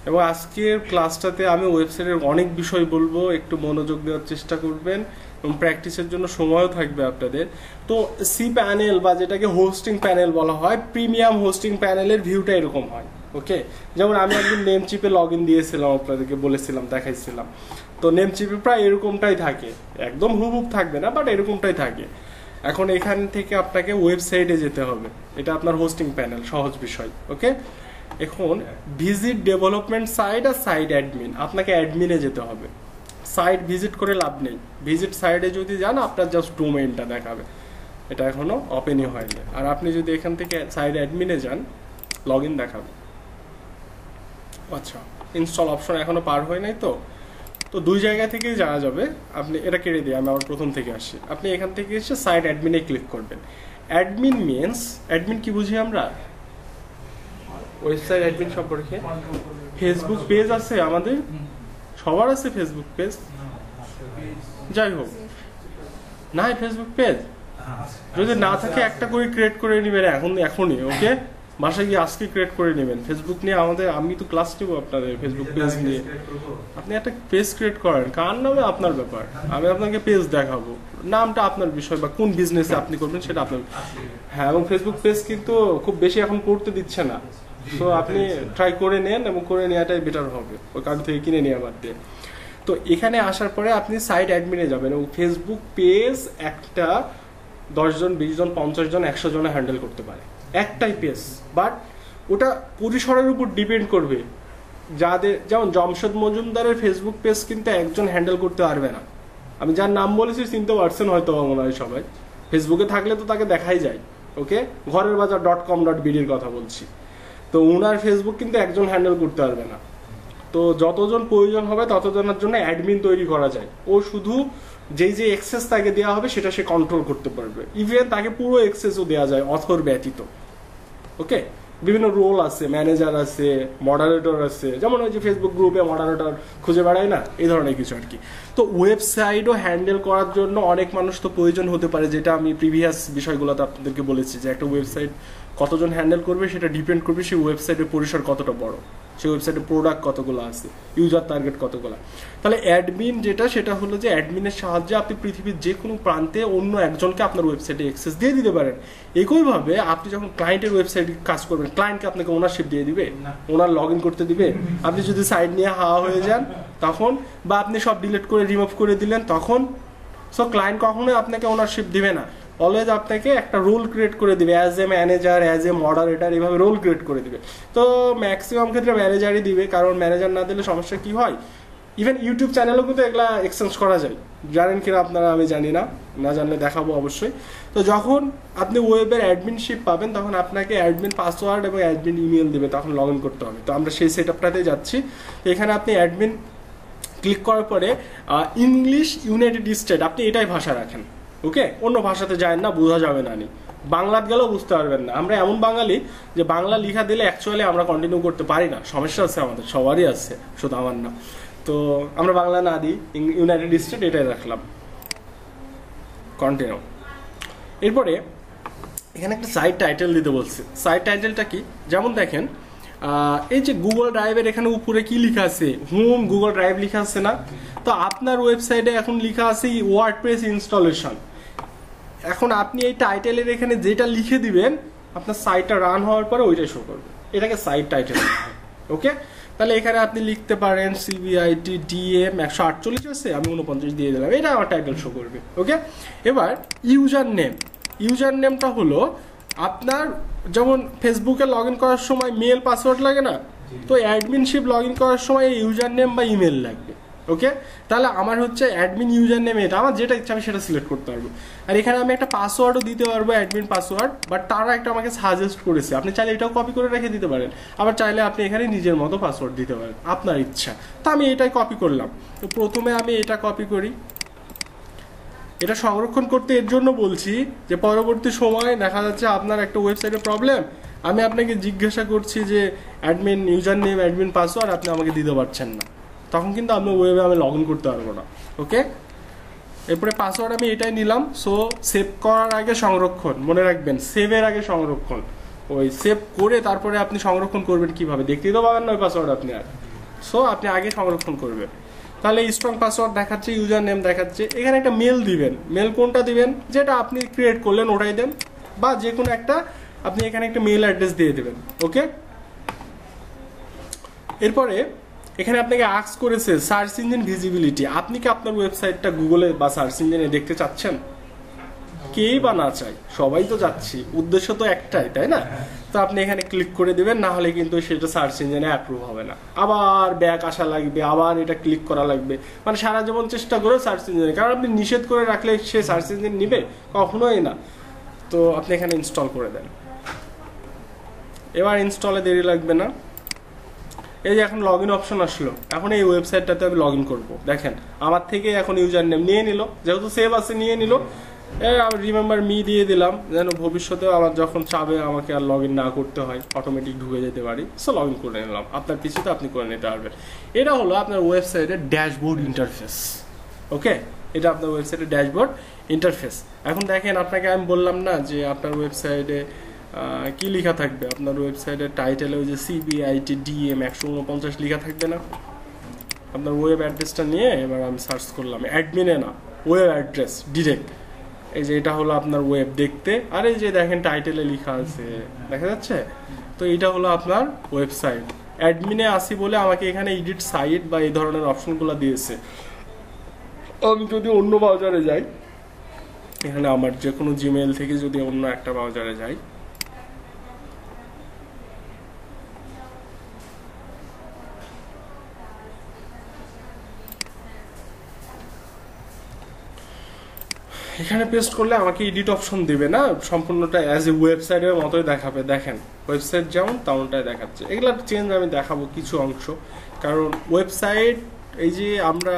এবং আজকের ক্লাসটাতে আমি ওয়েবসাইটের অনেক বিষয় বলবো, একটু মনোযোগ দেওয়ার চেষ্টা করবেন এবং প্র্যাকটিসের জন্য সময়ও থাকবে আপনাদের। তো সি প্যানেল বা যেটাকে হোস্টিং প্যানেল বলা হয়, প্রিমিয়াম হোস্টিং প্যানেলের ভিউটা এরকম হয়। ওকে, যেমন আমি একদিন নেমচিপে লগ ইন দিয়েছিলাম, আপনাদেরকে বলেছিলাম, দেখাইছিলাম। তো নেমচিপে প্রায় এরকমটাই থাকে, একদম হুবহুব থাকবে না, বাট এরকমটাই থাকে। এখন এখান থেকে আপনাকে ওয়েবসাইটে যেতে হবে, এটা আপনার হোস্টিং প্যানেল, সহজ বিষয়। ওকে, এখন ভিজিট ডেভেলপমেন্ট সাইট আর সাইট অ্যাডমিন, আপনাকে অ্যাডমিনে যেতে হবে। সাইট ভিজিট করে লাভ নেই, ভিজিট সাইটে যদি যান আপনার জাস্ট ডোমেইনটা দেখাবে, এটা এখনো ওপেনই হয়নি। আর আপনি যদি এখান থেকে সাইট অ্যাডমিনে যান, লগ ইন দেখাবে। আচ্ছা, ইনস্টল অপশন এখনো পার হয় নাই, তো তো 2 জায়গা থেকেই যাওয়া যাবে। আপনি এটা কেটে দিয়ে আমি আবার প্রথম থেকে আসি। আপনি এখান থেকে এসে সাইট অ্যাডমিনে ক্লিক করবেন। অ্যাডমিন মিনস, অ্যাডমিন কি বুঝি আমরা? ওয়েবসাইট অ্যাডমিন সম্পর্কে ফেসবুক পেজ আছে আমাদের, সবার আছে ফেসবুক পেজ, যাই হোক নাই ফেসবুক পেজ, যদি না থাকে একটা করে ক্রিয়েট করে নেবেন এখনই। ওকে, বাসায় গিয়ে আজকে ক্রিয়েট করে নেবেন। ফেসবুক নিয়ে আমাদের, আমি তো ক্লাস নেবো আপনাদের ফেসবুক পেজ নিয়ে। আপনি একটা পেজ ক্রিয়েট করেন, কার নামে আপনার ব্যাপার, আমি আপনাকে পেজ দেখাবো, নামটা আপনার বিষয়, বা কোন বিজনেসে আপনি করবেন সেটা আপনার। হ্যাঁ, এবং ফেসবুক পেজ কিন্তু খুব বেশি এখন করতে দিচ্ছে না, তো আপনি ট্রাই করে নেন এবং করে নেওয়াটাই বেটার হবে, ওই কারণ থেকে কিনে নেওয়া বাদ দিয়ে। তো এখানে আসার পরে আপনি সাইট অ্যাডমিনে যাবেন এবং ফেসবুক পেজ একটা 10 জন, 20 জন, 50 জন, 100 জনে হ্যান্ডেল করতে পারে একটাই পেজ, বাট ওটা পরিসরের উপর ডিপেন্ড করবে। যাদের, যেমন জমশেদ মজুমদারের ফেসবুক পেজ কিন্তু একজন হ্যান্ডেল করতে পারবে না। আমি যার নাম বলেছি চিনতে পারছেন হয়তো, মনে হয় সবাই, ফেসবুকে থাকলে তো তাকে দেখাই যায়। ওকে, ঘরের বাজার .com.bd কথা বলছি। তো ওনার ফেসবুক কিন্তু একজন হ্যান্ডেল করতে পারবে না। তো যতজন প্রয়োজন হবে ততজনের জন্য অ্যাডমিন তৈরি করা যায়। ও শুধু যেই যে এক্সেস তাকে দেওয়া হবে সেটা সে কন্ট্রোল করতে পারবে, ইভেন তাকে পুরো এক্সেসও দেওয়া যায় অথর ব্যতীত। ওকে, বিভিন্ন রোল আছে, ম্যানেজার আছে, মডারেটর আছে, যেমন ওই যে ফেসবুক গ্রুপে মডারেটর খুঁজে বেড়ায় না, এই ধরনের কিছু আর কি। তো ওয়েবসাইটও হ্যান্ডেল করার জন্য অনেক মানুষ তো প্রয়োজন হতে পারে, যেটা আমি প্রিভিয়াস বিষয়গুলোতে আপনাদেরকে বলেছি, যে একটা ওয়েবসাইট কতজন হ্যান্ডেল করবে সেটা ডিপেন্ড করবে সেই ওয়েবসাইটের পরিসর কতটা বড়, সেই ওয়েবসাইটে প্রোডাক্ট কতগুলো আছে, ইউজার টার্গেট কতগুলো। তাহলে অ্যাডমিন যেটা, সেটা হলো যে অ্যাডমিনের সাহায্যে আপনি পৃথিবীর যে কোনো প্রান্তে অন্য একজনকে আপনার ওয়েবসাইটে অ্যাক্সেস দিয়ে দিতে পারেন। একইভাবে আপনি যখন ক্লায়েন্টের ওয়েবসাইটে কাজ করবেন, ক্লায়েন্টকে আপনাকে ওনারশিপ দিয়ে দিবে, ওনার লগ ইন করতে দিবে। আপনি যদি সাইট নিয়ে হাওয়া হয়ে যান তখন, বা আপনি সব ডিলিট করে রিমুভ করে দিলেন তখন, সো ক্লায়েন্ট কখনোই আপনাকে ওনারশিপ দিবে না। অলওয়েজ আপনাকে একটা রোল ক্রিয়েট করে দিবে, as a manager, as a moderator, এইভাবে রোল ক্রিয়েট করে দিবে। তো ম্যাক্সিমাম ক্ষেত্রে ম্যানেজারই দিবে, কারণ ম্যানেজার না দিলে সমস্যা কি হয়, ইভেন ইউটিউব চ্যানেলও কিন্তু এগুলা এক্সচেঞ্জ করা যায়, জানেন কিনা আপনারা আমি জানি না, না জানলে দেখাবো অবশ্যই। তো যখন আপনি ওয়েবের অ্যাডমিনশিপ পাবেন তখন আপনাকে অ্যাডমিন পাসওয়ার্ড এবং অ্যাডমিন ইমেল দিবে, তখন লগ ইন করতে হবে। তো আমরা সেই সেট আপটাতে যাচ্ছি। এখানে আপনি অ্যাডমিন ক্লিক করার পরে ইংলিশ ইউনাইটেড স্টেট, আপনি এটাই ভাষা রাখেন। ওকে, অন্য ভাষাতে যায় না, বোঝা যাবে না, বাংলাতে গেলেও বুঝতে পারবেন না। আমরা এমন বাঙালি যে বাংলা লিখা দিলে অ্যাকচুয়ালি আমরা কন্টিনিউ করতে পারি না, সমস্যা আছে আমাদের, সবারই আছে, শুধু আমার না। তো আমরা বাংলা না দিই, ইউনাইটেড স্টেট এটাই রাখলাম, কন্টিনিউ। এরপরে এখানে একটা সাইট টাইটেল দিতে বলছে। সাইট টাইটেলটা কি, যেমন দেখেন এই যে গুগল ড্রাইভের এখানে উপরে কি লেখা আছে, হোম গুগল ড্রাইভ লেখা আছে না, তো আপনার ওয়েবসাইটে এখন লেখা আছে ওয়ার্ডপ্রেস ইনস্টলেশন। এখন আপনি এই টাইটেলের এখানে যেটা লিখে দিবেন, আপনার সাইটটা রান হওয়ার পরে ওইটাই শো করবে, এটাকে সাইট টাইটেল। ওকে, তাহলে এখানে আপনি লিখতে পারেন CBIT DM 148 আছে, আমি 49 দিয়ে দিলাম, এটা আমার টাইটেল শো করবে। ওকে, এবার ইউজার নেম, ইউজার নেমটা হলো আপনার, যেমন ফেসবুকে লগ ইন করার সময় মেল পাসওয়ার্ড লাগে না, তো অ্যাডমিনশিপ লগ ইন করার সময় ইউজার নেম বা ইমেল লাগবে। ওকে, তাহলে আমার হচ্ছে অ্যাডমিন ইউজার নেম, এটা আমার যেটা ইচ্ছা আমি সেটা সিলেক্ট করতে পারবো। আর এখানে আমি একটা পাসওয়ার্ডও দিতে পারবো, অ্যাডমিন পাসওয়ার্ড, বাট তারা একটা আমাকে সাজেস্ট করেছে, আপনি চাইলে এটাও কপি করে রেখে দিতে পারেন, আবার চাইলে আপনি এখানে নিজের মতো পাসওয়ার্ড দিতে পারেন, আপনার ইচ্ছা। তো আমি এটাই কপি করলাম। তো প্রথমে আমি এটা কপি করি, এটা সংরক্ষণ করতে এর জন্য বলছি যে পরবর্তী সময় দেখা যাচ্ছে আপনার একটা ওয়েবসাইটের প্রবলেম, আমি আপনাকে জিজ্ঞাসা করছি যে admin user name, admin password, আপনি আমাকে দিতে পারছেন না, তখন কিন্তু আপনার ওয়েবে আমি লগ ইন করতে পারবো না। ওকে, এরপরে পাসওয়ার্ড আমি এটাই নিলাম। সো সেভ করার আগে সংরক্ষণ, মনে রাখবেন সেভের আগে সংরক্ষণ, ওই সেভ করে তারপরে আপনি সংরক্ষণ করবেন কিভাবে, দেখতেই তো পাবেন না ওই পাসওয়ার্ড আপনি আর। সো আপনি আগে সংরক্ষণ করবেন। তাহলে স্ট্রং পাসওয়ার্ড দেখাচ্ছে, ইউজার নেম দেখাচ্ছে, এখানে একটা মেল দিবেন। মেল কোনটা দিবেন, যেটা আপনি ক্রিয়েট করলেন ওটাই দেন, বা যে কোনো একটা আপনি এখানে একটা মেল অ্যাড্রেস দিয়ে দেবেন। ওকে, এরপরে এখানে আপনাকে আস্ক করেছে সার্চ ইঞ্জিন ভিজিবিলিটি, আপনি কি আপনার ওয়েবসাইটটা গুগলে বা সার্চ ইঞ্জিনে দেখতে চাচ্ছেন? কেই বা না চাই, সবাই তো যাচ্ছি, উদ্দেশ্য তো একটাই, তাই না? তো আপনি এখানে ক্লিক করে দিবেন, না হলে কিন্তু সেটা সার্চ ইঞ্জিনে অ্যাপ্রুভ হবে না, আবার ব্যাক আসা লাগবে, আবার এটা ক্লিক করা লাগবে, মানে সারা জীবন চেষ্টা করে সার্চ ইঞ্জিনে, কারণ আপনি নিষেধ করে রাখলে সে সার্চ ইঞ্জিন নিবে কখনোই না। তো আপনি এখানে ইনস্টল করে দেন, এবার ইনস্টলে দেরি লাগবে না। এই যে এখন লগ ইন অপশন আসলো, এখন এই ওয়েবসাইটটাতে আমি লগ ইন করবো। দেখেন আমার থেকে এখন ইউজার নেম নিয়ে নিল, যেহেতু সেভ আছে নিয়ে নিল, রিমেম্বার মি দিয়ে দিলাম যেন ভবিষ্যতে আমার যখন চাবে আমাকে আর লগ ইন না করতে হয়, অটোমেটিক ঢুকে যেতে পারি। সো লগ ইন করে নিলাম, আপনার পিছুতে আপনি করে নিতে পারবেন। এটা হলো আপনার ওয়েবসাইটের ড্যাশবোর্ড ইন্টারফেস। ওকে, এটা আপনার ওয়েবসাইটের ড্যাশবোর্ড ইন্টারফেস। এখন দেখেন আপনাকে আমি বললাম না যে আপনার ওয়েবসাইটে কি লেখা থাকবে, আপনার ওয়েবসাইটের টাইটেলে ওই যে CBITDM 149 লেখা থাকবে না, আপনার ওয়েব অ্যাড্রেসটা নিয়ে এবার আমি সার্চ করলাম, অ্যাডমিনে না, ওয়েব অ্যাড্রেস ডিরেক্ট। এই যে এটা হলো আপনার ওয়েব দেখতে, আর এই যে দেখেন টাইটেলে লেখা আছে, দেখা যাচ্ছে? তো এটা হলো আপনার ওয়েবসাইট। অ্যাডমিনে আসি বলে আমাকে এখানে এডিট সাইট বা এই ধরনের অপশনগুলো দিয়েছে। আমি যদি অন্য ব্রাউজারে যাই, এখানে আমার যে কোনো জিমেইল থেকে যদি অন্য একটা ব্রাউজারে যাই, এখানে পেস্ট করলে আমাকে এডিট অপশন দেবে না, সম্পূর্ণটা অ্যাজ এ ওয়েবসাইটের মতোই দেখাবে। দেখেন ওয়েবসাইট যেমন তেমনটাই দেখাচ্ছে। এগুলোর চেঞ্জ আমি দেখাবো কিছু অংশ, কারণ ওয়েবসাইট এই যে আমরা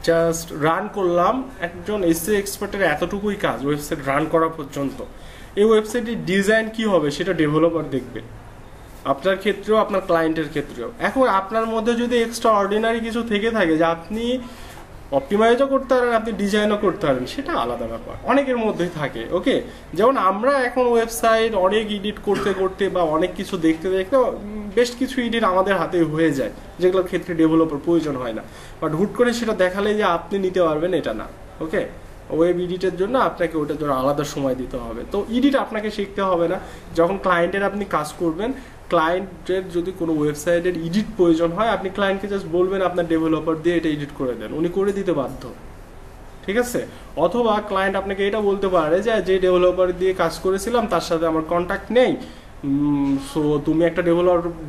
জাস্ট রান করলাম, একজন SEO এক্সপার্টের এতটুকুই কাজ ওয়েবসাইট রান করা পর্যন্ত। এই ওয়েবসাইটের ডিজাইন কি হবে সেটা ডেভেলপার দেখবে, আপনার ক্ষেত্রেও আপনার ক্লায়েন্টের ক্ষেত্রেও। এখন আপনার মধ্যে যদি এক্সট্রা অর্ডিনারি কিছু থেকে থাকে যে আপনি অপটিমাইজও করতে পারেন, আপনি ডিজাইনও করতে পারেন, সেটা আলাদা ব্যাপার, অনেকের মধ্যেই থাকে। ওকে, যেমন আমরা এখন ওয়েবসাইট অনেক এডিট করতে করতে বা অনেক কিছু দেখতে দেখতে বেশ কিছু এডিট আমাদের হাতে হয়ে যায়, যেগুলোর ক্ষেত্রে ডেভেলপার প্রয়োজন হয় না, বাট হুট করে সেটা দেখালে যে আপনি নিতে পারবেন এটা না। ওকে, ওয়েব এডিটের জন্য আপনাকে ওটার জন্য আলাদা সময় দিতে হবে। তো এডিট আপনাকে শিখতে হবে না, যখন ক্লায়েন্টের আপনি কাজ করবেন, ক্লায়েন্টের যদি কোনো ওয়েবসাইটের এডিট প্রয়োজন হয়, আপনি ক্লায়েন্টকে জাস্ট বলবেন আপনার ডেভেলপার দিয়ে এটা এডিট করে দেন, উনি করে দিতে বাধ্য। ঠিক আছে, অথবা ক্লায়েন্ট আপনাকে এটা বলতে পারে যে ডেভেলপার দিয়ে কাজ করেছিলাম তার সাথে আমার কন্ট্যাক্ট নেই, সো তুমি একটা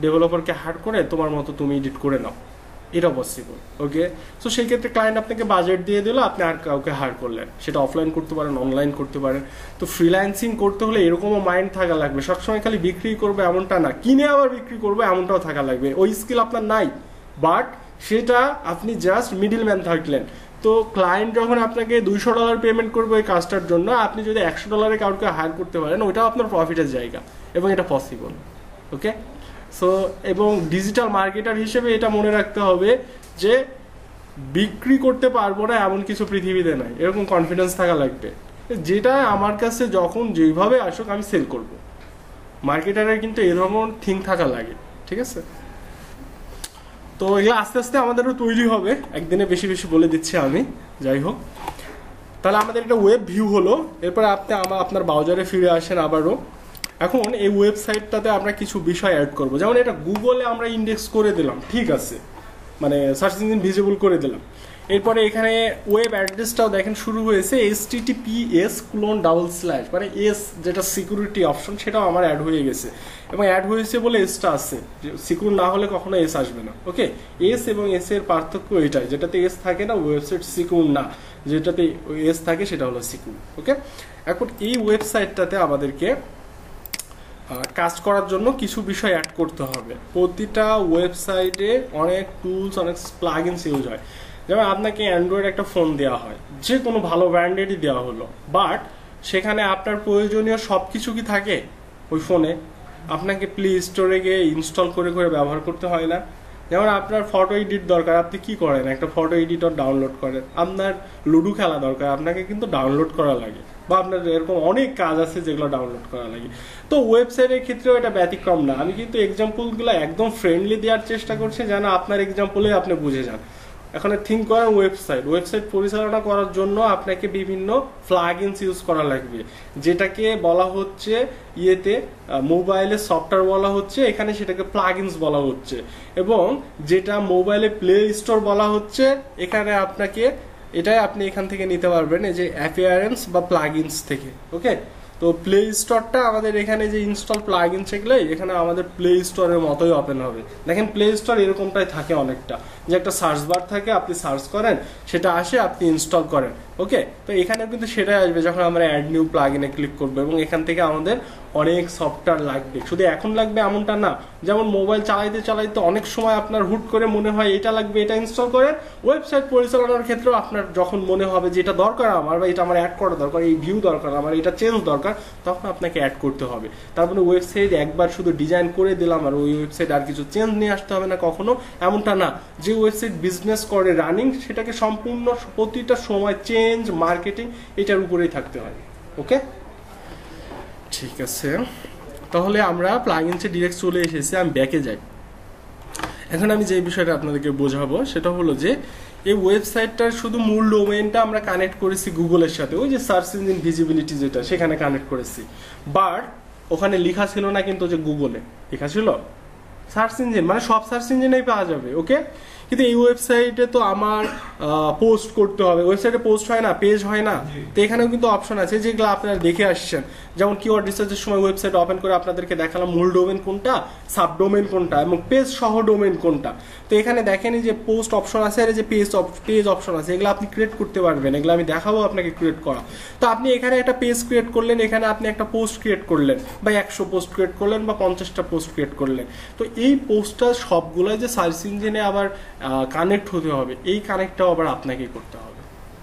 ডেভেলপারকে হায়ার করে তোমার মতো তুমি এডিট করে নাও, এটা পসিবল। ওকে, সো সেই ক্ষেত্রে ক্লায়েন্ট আপনাকে বাজেট দিয়ে দিল, আপনি আর কাউকে হায়ার করলেন, সেটা অফলাইন করতে পারেন, অনলাইন করতে পারেন। তো ফ্রিল্যান্সিং করতে হলে এরকমও মাইন্ড থাকা লাগবে, সবসময় খালি বিক্রি করবে এমনটা না, কিনে আবার বিক্রি করবে এমনটাও থাকা লাগবে। ওই স্কিল আপনার নাই, বাট সেটা আপনি জাস্ট মিডিল ম্যান থাকলেন। তো ক্লায়েন্ট যখন আপনাকে $200 পেমেন্ট করবে ওই কাজটার জন্য, আপনি যদি $100 কাউকে হায়ার করতে পারেন, ওইটাও আপনার প্রফিটের জায়গা, এবং এটা পসিবল। ওকে, সো এবং ডিজিটাল মার্কেটার হিসেবে এটা মনে রাখতে হবে যে বিক্রি করতে পারবো না এমন কিছু পৃথিবীতে নাই, এরকম কনফিডেন্স থাকা লাগবে, যেটা আমার কাছে যখন যেভাবে আসুক আমি সেল করব। মার্কেটারের কিন্তু এরকম থিং থাকা লাগে, ঠিক আছে? তো এগুলো আস্তে আস্তে আমাদেরও তৈরি হবে, একদিনে বেশি বেশি বলে দিচ্ছি আমি। যাই হোক, তাহলে আমাদের এটা ওয়েব ভিউ হলো। এরপরে আপনি আপনার ব্রাউজারে ফিরে আসেন আবারও। এখন এই ওয়েবসাইটটাতে আমরা কিছু বিষয় অ্যাড করব, যেমন এটা গুগলে আমরা ইন্ডেক্স করে দিলাম, ঠিক আছে, মানে সার্চ ইঞ্জিন ভিজিবল করে দিলাম। এরপরে এখানে ওয়েব অ্যাড্রেসটাও দেখেন শুরু হয়েছে https:/, মানে এস যেটা সিকিউরিটি অপশন সেটাও আমার অ্যাড হয়ে গেছে, এবং অ্যাড হয়েছে বলে এসটা আছে, সিকিউর না হলে কখনো এস আসবে না। ওকে, এস এবং এস এর পার্থক্য এটাই, যেটাতে এস থাকে না ওয়েবসাইট সিকিউর না, যেটাতে এস থাকে সেটা হলো সিকিউর। ওকে, এখন এই ওয়েবসাইটটাতে আমাদেরকে কাজ করার জন্য কিছু বিষয় অ্যাড করতে হবে। প্রতিটা ওয়েবসাইটে অনেক টুলস, অনেক প্লাগইনস ইউজ হয়। যেমন আপনাকে অ্যান্ড্রয়েড একটা ফোন দেওয়া হয়, যে কোনো ভালো ব্র্যান্ডেরই দেওয়া হলো, বাট সেখানে আপনার প্রয়োজনীয় সব কিছু কি থাকে ওই ফোনে? আপনাকে প্লে স্টোরে গিয়ে ইনস্টল করে করে ব্যবহার করতে হয় না? যেমন আপনার ফটো এডিট দরকার, আপনি কি করেন? একটা ফটো এডিটর ডাউনলোড করেন। আপনার লুডো খেলা দরকার, আপনাকে কিন্তু ডাউনলোড করা লাগে, বা আপনার এরকম অনেক কাজ আছে যেগুলো ডাউনলোড করা লাগে। তো ওয়েবসাইটের ক্ষেত্রেও এটা ব্যতিক্রম না। আমি কিন্তু এক্সাম্পলগুলো একদম ফ্রেন্ডলি দেওয়ার চেষ্টা করছি, যেন আপনার এক্সাম্পলে আপনি বুঝে যান। এখন থিঙ্ক করেন ওয়েবসাইট পরিচালনা করার জন্য আপনাকে বিভিন্ন প্লাগইনস ইউজ করা লাগবে, যেটাকে বলা হচ্ছে মোবাইলে সফটওয়্যার বলা হচ্ছে, এখানে সেটাকে প্লাগইনস বলা হচ্ছে, এবং যেটা মোবাইলে প্লে স্টোর বলা হচ্ছে, এখানে এটাই আপনি এখান থেকে নিতে পারবেন, এই যে অ্যাপিয়ারেন্স বা প্লাগইনস থেকে। ওকে, তো প্লে স্টোরটা আমাদের এখানে যে ইনস্টল প্লাগইনস এগুলো এখানে আমাদের প্লে স্টোরের মতোই ওপেন হবে। দেখেন প্লে স্টোর এরকমটাই থাকে অনেকটা, যে একটা সার্চ বার থাকে, আপনি সার্চ করেন, সেটা আসে, আপনি ইনস্টল করেন। ওকে, তো এখানে কিন্তু সেটাই আসবে যখন আমরা অ্যাড নিউ প্লাগইনে ক্লিক করবো, এবং এখান থেকে আমাদের অনেক সফটওয়্যার লাগবে। শুধু এখন লাগবে এমনটা না, যেমন মোবাইল চালাইতে চালাইতে অনেক সময় আপনার হুট করে মনে হয় এটা লাগবে, এটা ইনস্টল করেন। ওয়েবসাইট পরিচালনার ক্ষেত্রেও আপনার যখন মনে হবে যে এটা দরকার আমার, বা এটা আমার অ্যাড করা দরকার, এই ভিউ দরকার আমার, এটা চেঞ্জ দরকার, তখন আপনাকে অ্যাড করতে হবে। তারপরে ওয়েবসাইট একবার শুধু ডিজাইন করে দিলাম আর ওই ওয়েবসাইট আর কিছু চেঞ্জ নিয়ে আসতে হবে না কখনো, এমনটা না। যে ওয়েবসাইট বিজনেস করে রানিং, সেটাকে সম্পূর্ণ প্রতিটা সময় চেঞ্জ, মার্কেটিং এটার উপরেই থাকতে হয়। ওকে, ঠিক আছে, তাহলে আমরা প্লাগইনসে ডিরেক্ট চলে এসেছি। আমি ব্যাকে যাই। এখন আমি যে বিষয়টা আপনাদেরকে বোঝাবো সেটা হলো যে এই ওয়েবসাইটটার শুধু মূল ডোমেইনটা আমরা কানেক্ট করেছি গুগলের সাথে, ওই যে সার্চ ইঞ্জিন ভিজিবিলিটি যেটা, সেখানে কানেক্ট করেছি। বাট ওখানে লেখা ছিল না কিন্তু যে গুগলে লেখা ছিল সার্চ ইঞ্জিন, মানে সব সার্চ ইঞ্জিনেই পাওয়া যাবে। ওকে, কিন্তু এই ওয়েবসাইটে তো আমার পোস্ট করতে হবে। ওয়েবসাইটে পোস্ট হয় না, পেজ হয় না, তো এখানেও কিন্তু অপশন আছে যেগুলো আপনারা দেখে আসছেন। যেমন কিওয়ার্ড রিসার্চের সময় ওয়েবসাইট ওপেন করে আপনাদেরকে দেখালাম মূল ডোমেন কোনটা, সাব ডোমেন কোনটা, এবং পেজ সহ ডোমেন কোনটা। তো এখানে দেখেনি যে পোস্ট অপশন আছে আর যে পেজ অপশন আছে, এগুলো আপনি ক্রিয়েট করতে পারবেন, এগুলো আমি দেখাবো আপনাকে ক্রিয়েট করা। তো আপনি এখানে একটা পেজ ক্রিয়েট করলেন, এখানে আপনি একটা পোস্ট ক্রিয়েট করলেন, বা 100 পোস্ট ক্রিয়েট করলেন, বা 50টা পোস্ট ক্রিয়েট করলেন। তো এই পোস্টটা সবগুলো যে সার্চ ইঞ্জিনে আবার কানেক্ট হতে হবে, এই কানেক্টটাও আবার আপনাকেই করতে হবে।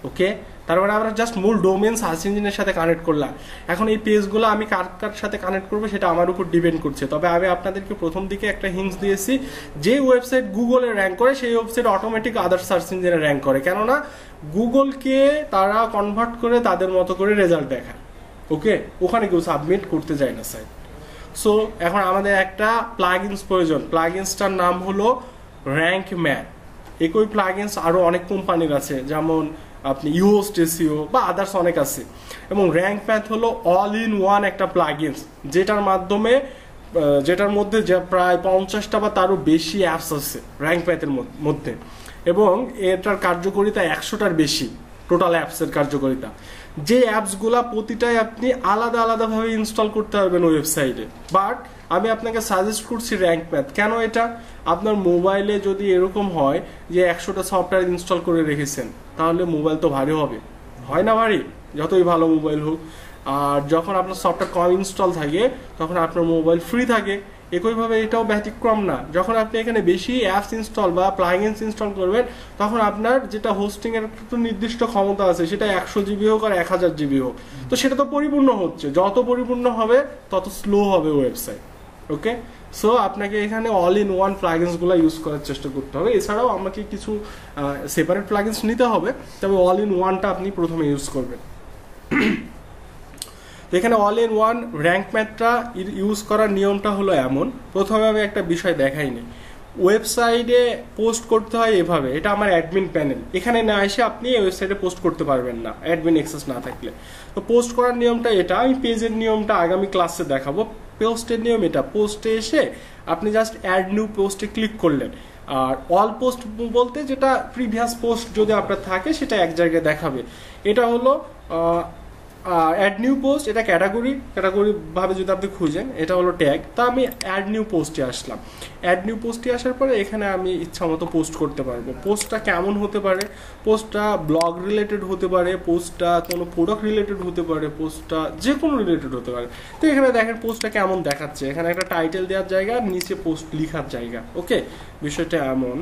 ওকে, তারপরে আমরা জাস্ট মূল ডোমেন সার্চ ইঞ্জিনের সাথে কানেক্ট করলাম। এখন এই পেজগুলো আমি কার কার সাথে কানেক্ট করবো সেটা আমার উপর ডিপেন্ড করছে। তবে আমি আপনাদেরকে প্রথম দিকে একটা হিন্টস দিয়েছি, যে ওয়েবসাইট গুগলে র্যাঙ্ক করে সেই ওয়েবসাইট অটোমেটিক আদার সার্চ ইঞ্জিনে র্যাঙ্ক করে, কেননা গুগলকে তারা কনভার্ট করে তাদের মতো করে রেজাল্ট দেখায়। ওকে, ওখানে কেউ সাবমিট করতে যায় না সাইট। সো এখন আমাদের একটা প্লাগইনস প্রয়োজন। প্লাগইনসটার নাম হলো র্যাঙ্ক ম্যাপ। একই প্লাগইনস আরো অনেক কোম্পানির আছে, যেমন আপনি ইউহোস্ট এসইও বা আদার্স অনেক আছে। এবং র্যাঙ্ক ম্যাথ হলো অল ইন ওয়ান একটা প্লাগইনস, যেটার মধ্যে প্রায় 50টা বা তারও বেশি অ্যাপস আছে র্যাঙ্ক ম্যাথের মধ্যে, এবং এটার কার্যকারিতা 100টার বেশি টোটাল অ্যাপসের কার্যকারিতা। যে অ্যাপসগুলা প্রতিটাই আপনি আলাদা আলাদাভাবে ইনস্টল করতে পারবেন ওয়েবসাইটে। বাট আমি আপনাকে সাজেস্ট করছি র্যাঙ্ক ম্যাথ। কেন? এটা আপনার মোবাইলে যদি এরকম হয় যে 100টা সফটওয়্যার ইনস্টল করে রেখেছেন, তাহলে মোবাইল তো ভারী হবে, হয় না ভারী, যতই ভালো মোবাইল হোক। আর যখন আপনার সফটওয়্যার কম ইনস্টল থাকে তখন আপনার মোবাইল ফ্রি থাকে। একইভাবে এটাও ব্যতিক্রম না, যখন আপনি এখানে বেশি অ্যাপস ইনস্টল বা প্লাগইনস ইনস্টল করবেন, তখন আপনার যেটা হোস্টিং এর একটা নির্দিষ্ট ক্ষমতা আছে, সেটা 100 জিবি হোক আর 1000 জিবি হোক, তো সেটা তো পরিপূর্ণ হচ্ছে। যত পরিপূর্ণ হবে তত স্লো হবে ওয়েবসাইট। ওকে, সো আপনাকে এখানে অল ইন ওয়ান প্লাগইনস গুলো ইউজ করার চেষ্টা করতে হবে। এছাড়াও আমাকে কিছু সেপারেট প্লাগইনস নিতে হবে, তবে অল ইন ওয়ানটা আপনি প্রথমে ইউজ করবেন। এখানে অল ইন ওয়ান র্যাঙ্ক ম্যাথটা ইউজ করার নিয়মটা হলো এমন। প্রথমে আমি একটা বিষয় দেখাইনি, ওয়েবসাইটে পোস্ট করতে হয় এভাবে। এটা আমার অ্যাডমিন প্যানেল, এখানে না এসে আপনি ওয়েবসাইটে পোস্ট করতে পারবেন না অ্যাডমিন অ্যাক্সেস না থাকলে। তো পোস্ট করার নিয়মটা এটা, আমি পেজের নিয়মটা আগামী ক্লাসে দেখাবো। পোস্টের নিয়ম এটা, পোস্টে এসে আপনি জাস্ট অ্যাড নিউ পোস্টে ক্লিক করলেন, আর অল পোস্ট বলতে যেটা প্রিভিয়াস পোস্ট যদি আপনার থাকে সেটা এক জায়গায় দেখাবে। এটা হলো অ্যাড নিউ পোস্ট, এটা ক্যাটাগরি ভাবে যদি আপনি খুঁজেন এটা হলো ট্যাগ। তা আমি অ্যাড নিউ পোস্টে আসলাম। অ্যাড নিউ পোস্টে আসার পরে এখানে আমি ইচ্ছা মতো পোস্ট করতে পারবো। পোস্টটা কেমন হতে পারে, পোস্টটা ব্লগ রিলেটেড হতে পারে, পোস্টটা কোনো প্রোডাক্ট রিলেটেড হতে পারে, পোস্টটা যে কোনো রিলেটেড হতে পারে। তো এখানে দেখেন পোস্টটা কেমন দেখাচ্ছে, এখানে একটা টাইটেল দেওয়ার জায়গা আর নিচে পোস্ট লেখার জায়গা। ওকে, বিষয়টা এমন।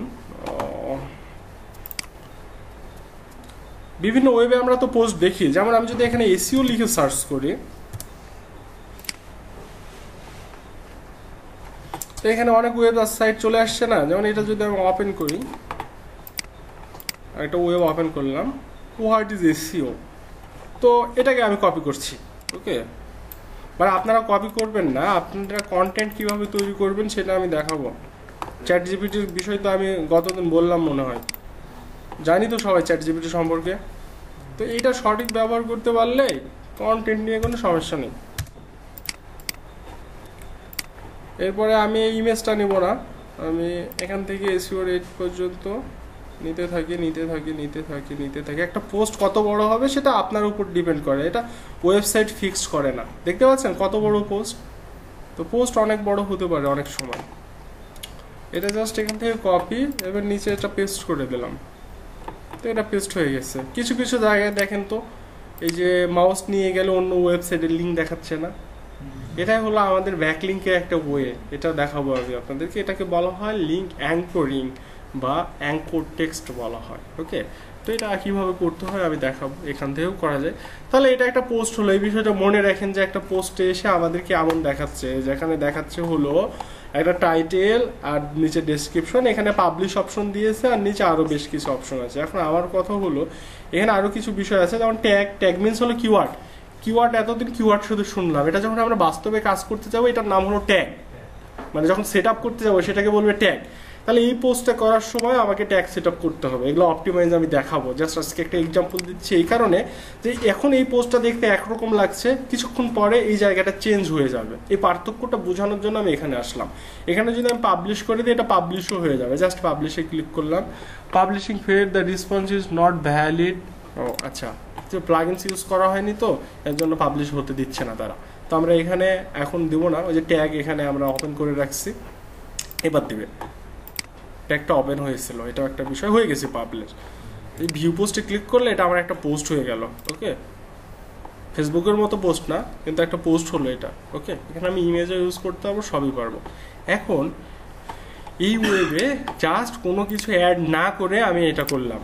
বিভিন্ন ওয়েবে আমরা তো পোস্ট দেখি, যেমন আমি যদি এখানে এসইও লিখে সার্চ করি, তো এখানে অনেক ওয়েবসাইট চলে আসছে না। যেমন এটা যদি আমি ওপেন করি, একটা ওয়েব ওপেন করলাম, হোয়াট ইজ এসইও, তো এটাকে আমি কপি করছি। ওকে, মানে আপনারা কপি করবেন না, আপনারা কন্টেন্ট কিভাবে তৈরি করবেন সেটা আমি দেখাবো। চ্যাট জিপিটির বিষয় তো আমি গতদিন বললাম মনে হয়, জানি তো সবাই চ্যাট জিপিটি সম্পর্কে। তো এইটা সঠিক ব্যবহার করতে পারলে কন্টেন্ট নিয়ে কোনো সমস্যা নেই। এরপরে আমি এই ইমেজটা নিব না, আমি এখান থেকে এসইও রেট পর্যন্ত নিতে থাকি। একটা পোস্ট কত বড় হবে সেটা আপনার উপর ডিপেন্ড করে, এটা ওয়েবসাইট ফিক্সড করে না। দেখতে পাচ্ছেন কত বড় পোস্ট, তো পোস্ট অনেক বড় হতে পারে অনেক সময়। এটা জাস্ট এখান থেকে কপি, এবার নিচে এটা পেস্ট করে দিলাম, তো এটা পেস্ট হয়ে গেছে। কিছু কিছু জায়গায় দেখেন তো এই যে মাউস নিয়ে গেলে অন্য ওয়েবসাইটের লিঙ্ক দেখাচ্ছে না, এটাই হলো আমাদের ব্যাকলিঙ্কের একটা ওয়ে। এটা দেখাবো আমি আপনাদেরকে, এটাকে বলা হয় লিঙ্ক অ্যাঙ্করিং বা অ্যাঙ্কর টেক্সট বলা হয়। ওকে, তো এটা কিভাবে করতে হয় আমি দেখাবো, এখান থেকেও করা যায়। তাহলে এটা একটা পোস্ট হলো, এই বিষয়টা মনে রাখেন যে একটা পোস্টে এসে আমাদেরকে এমন দেখাচ্ছে, যেখানে দেখাচ্ছে হলো একটা টাইটেল আর নিচে ডেসক্রিপশন, এখানে পাবলিশ অপশন দিয়েছে আর নিচে আরো বেশ কিছু অপশন আছে। এখন আমার কথা হলো এখানে আরো কিছু বিষয় আছে, যেমন ট্যাগ মিনস হলো কিওয়ার্ড। এতদিন কিওয়ার্ড শুধু শুনলাম, এটা যখন আমরা বাস্তবে কাজ করতে যাবো এটার নাম হলো ট্যাগ, মানে যখন সেট আপ করতে যাবো সেটাকে বলবে ট্যাগ। তাহলে এই পোস্টটা করার সময় আমাকে ট্যাগ সেট আপ করতে হবে, এগুলো অপটিমাইজ আমি দেখাবো। জাস্ট আজকে একটা এক্সাম্পল দিচ্ছি এই কারণে যে এখন এই পোস্টটা দেখতে একরকম লাগছে, কিছুক্ষণ পরে এই জায়গাটা চেঞ্জ হয়ে যাবে। এই পার্থক্যটা বোঝানোর জন্য আমি এখানে আসলাম। এখানে যদি আমি পাবলিশ করে দিই এটা পাবলিশও হয়ে যাবে, জাস্ট পাবলিশে ক্লিক করলাম। Publishing failed the response is not valid. ও আচ্ছা, যে প্লাগইনস ইউজ করা হয়নি তো এর জন্য পাবলিশ হতে দিচ্ছে না তারা। তো আমরা এখানে এখন দেবো না, ওই যে ট্যাগ এখানে আমরা ওপেন করে রাখছি, এবার দিবে। ট্যাগটা ওপেন হয়েছিল, এটাও একটা বিষয় হয়ে গেছে পাবলিশ। এই ভিউ পোস্টে ক্লিক করলে এটা আমার একটা পোস্ট হয়ে গেল। ওকে, ফেসবুকের মতো পোস্ট না, কিন্তু একটা পোস্ট হলো এটা। ওকে, এখানে আমি ইমেজও ইউজ করতে পারবো, সবই পারবো। এখন এই ওয়েবে জাস্ট কোনো কিছু অ্যাড না করে আমি এটা করলাম।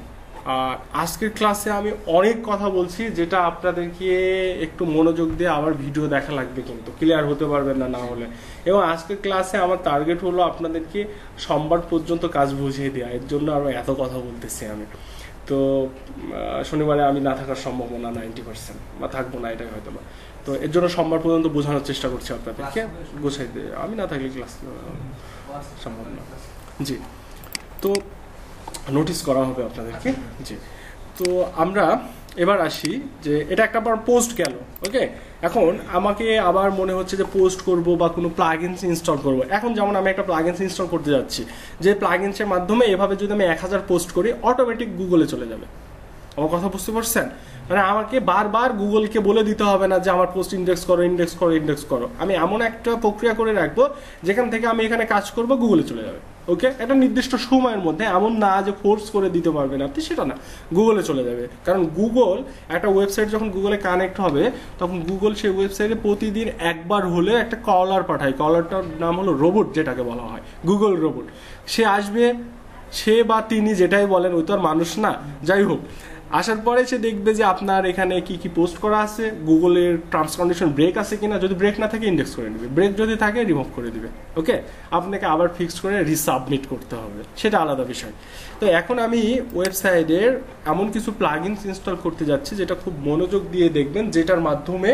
আর আজকের ক্লাসে আমি অনেক কথা বলছি, যেটা আপনাদেরকে একটু মনোযোগ দিয়ে আবার ভিডিও দেখা লাগবে, কিন্তু ক্লিয়ার হতে পারবেন না হলে। এবং আজকের ক্লাসে আমার টার্গেট হলো আপনাদেরকে সোমবার পর্যন্ত কাজ বুঝিয়ে দেওয়া, এর জন্য আরও এত কথা বলতেছি আমি। তো শনিবারে আমি না থাকার সম্ভাবনা 90%, বা থাকবো না এটাই হয়তো। তো এর জন্য সোমবার পর্যন্ত বোঝানোর চেষ্টা করছি আপনাদেরকে, গোছাই দিয়ে। আমি না থাকলে ক্লাস সম্ভব না। জি, তো নোটিস করা হবে আপনাদেরকে। জি, তো আমরা এবার আসি যে এটা একটা পোস্ট গেল। ওকে, এখন আমাকে আবার মনে হচ্ছে যে পোস্ট করব বা কোনো প্লাগইনস ইনস্টল করব। এখন যেমন আমি একটা প্লাগইনস ইনস্টল করতে যাচ্ছি, যে প্লাগইনসের মাধ্যমে এভাবে যদি আমি 1000 পোস্ট করি অটোমেটিক গুগলে চলে যাবে। আমার কথা বুঝতে পারছেন? মানে আমাকে বারবার গুগলকে বলে দিতে হবে না যে আমার পোস্ট ইন্ডেক্স করো। আমি এমন একটা প্রক্রিয়া করে রাখবো যেখান থেকে আমি এখানে কাজ করব, গুগলে চলে যাবে। ওকে, একটা নির্দিষ্ট সময়ের মধ্যে, এমন না যে ফোর্স করে দিতে পারবেন আপনি, সেটা না, গুগলে চলে যাবে। কারণ গুগল একটা ওয়েবসাইট যখন গুগলে কানেক্ট হবে তখন গুগল সেই ওয়েবসাইটে প্রতিদিন একবার হলে একটা কলার পাঠায়। কলারটার নাম হলো রোবট, যেটাকে বলা হয় গুগল রোবট। সে আসবে, সে বা তিনি যেটাই বলেন, ওই তো আর মানুষ না, যাই হোক, আসার পরে সে দেখবে যে আপনার এখানে কি কি পোস্ট করা আছে, গুগলের টার্মস কন্ডিশন ব্রেক আছে কিনা। যদি ব্রেক না থাকে ইন্ডেক্স করে নেবে, ব্রেক যদি থাকে রিমুভ করে দিবে। ওকে, আপনাকে আবার ফিক্স করে রিসাবমিট করতে হবে, সেটা আলাদা বিষয়। তো এখন আমি ওয়েবসাইটের এমন কিছু প্লাগইনস ইনস্টল করতে যাচ্ছি যেটা খুব মনোযোগ দিয়ে দেখবেন, যেটার মাধ্যমে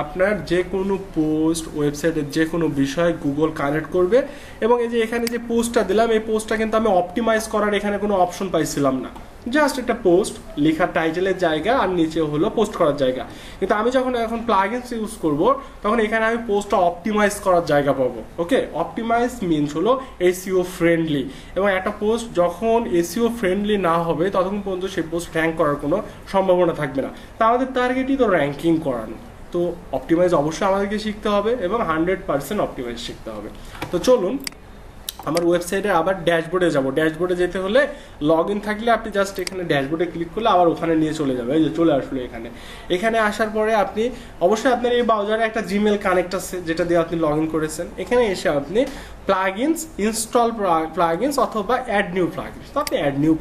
আপনার যে কোনো পোস্ট, ওয়েবসাইটের যে কোনো বিষয় গুগল কানেক্ট করবে। এবং এই যে এখানে যে পোস্টটা দিলাম, এই পোস্টটা কিন্তু আমি অপটিমাইজ করার এখানে কোনো অপশন পাইছিলাম না। জাস্ট একটা পোস্ট, লেখার টাইটেলের জায়গা আর নিচে হলো পোস্ট করার জায়গা। কিন্তু আমি যখন এখন প্লাগইনস ইউজ করব তখন এখানে আমি পোস্টটা অপটিমাইজ করার জায়গা পাবো। ওকে, অপটিমাইজ মিনস হলো এসইও ফ্রেন্ডলি, এবং একটা পোস্ট যখন এসইও ফ্রেন্ডলি না হবে ততক্ষণ পর্যন্ত সেই পোস্ট র্যাঙ্ক করার কোনো সম্ভাবনা থাকবে না। তা আমাদের টার্গেটই তো র্যাঙ্কিং করানো, তো অপটিমাইজ অবশ্যই আমাদেরকে শিখতে হবে এবং 100% অপটিমাইজ শিখতে হবে। তো চলুন আমার ওয়েবসাইটে আবার ড্যাশবোর্ডে যাব। ড্যাশবোর্ডে যেতে হলে লগ ইন থাকলে আপনি জাস্ট এখানে ড্যাশবোর্ডে ক্লিক করলে আবার ওখানে নিয়ে চলে যাবে। এই যে চলে আসলো এখানে। এখানে আসার পরে আপনি অবশ্যই আপনার এই ব্রাউজারে একটা জিমেল কানেক্ট আছে যেটা দিয়ে আপনি লগ ইন করেছেন। এখানে এসে আপনি প্লাগইনস, ইনস্টল প্লাগইনস অথবা অ্যাড নিউ প্লাগইনস, তো আপনি অ্যাড নিউ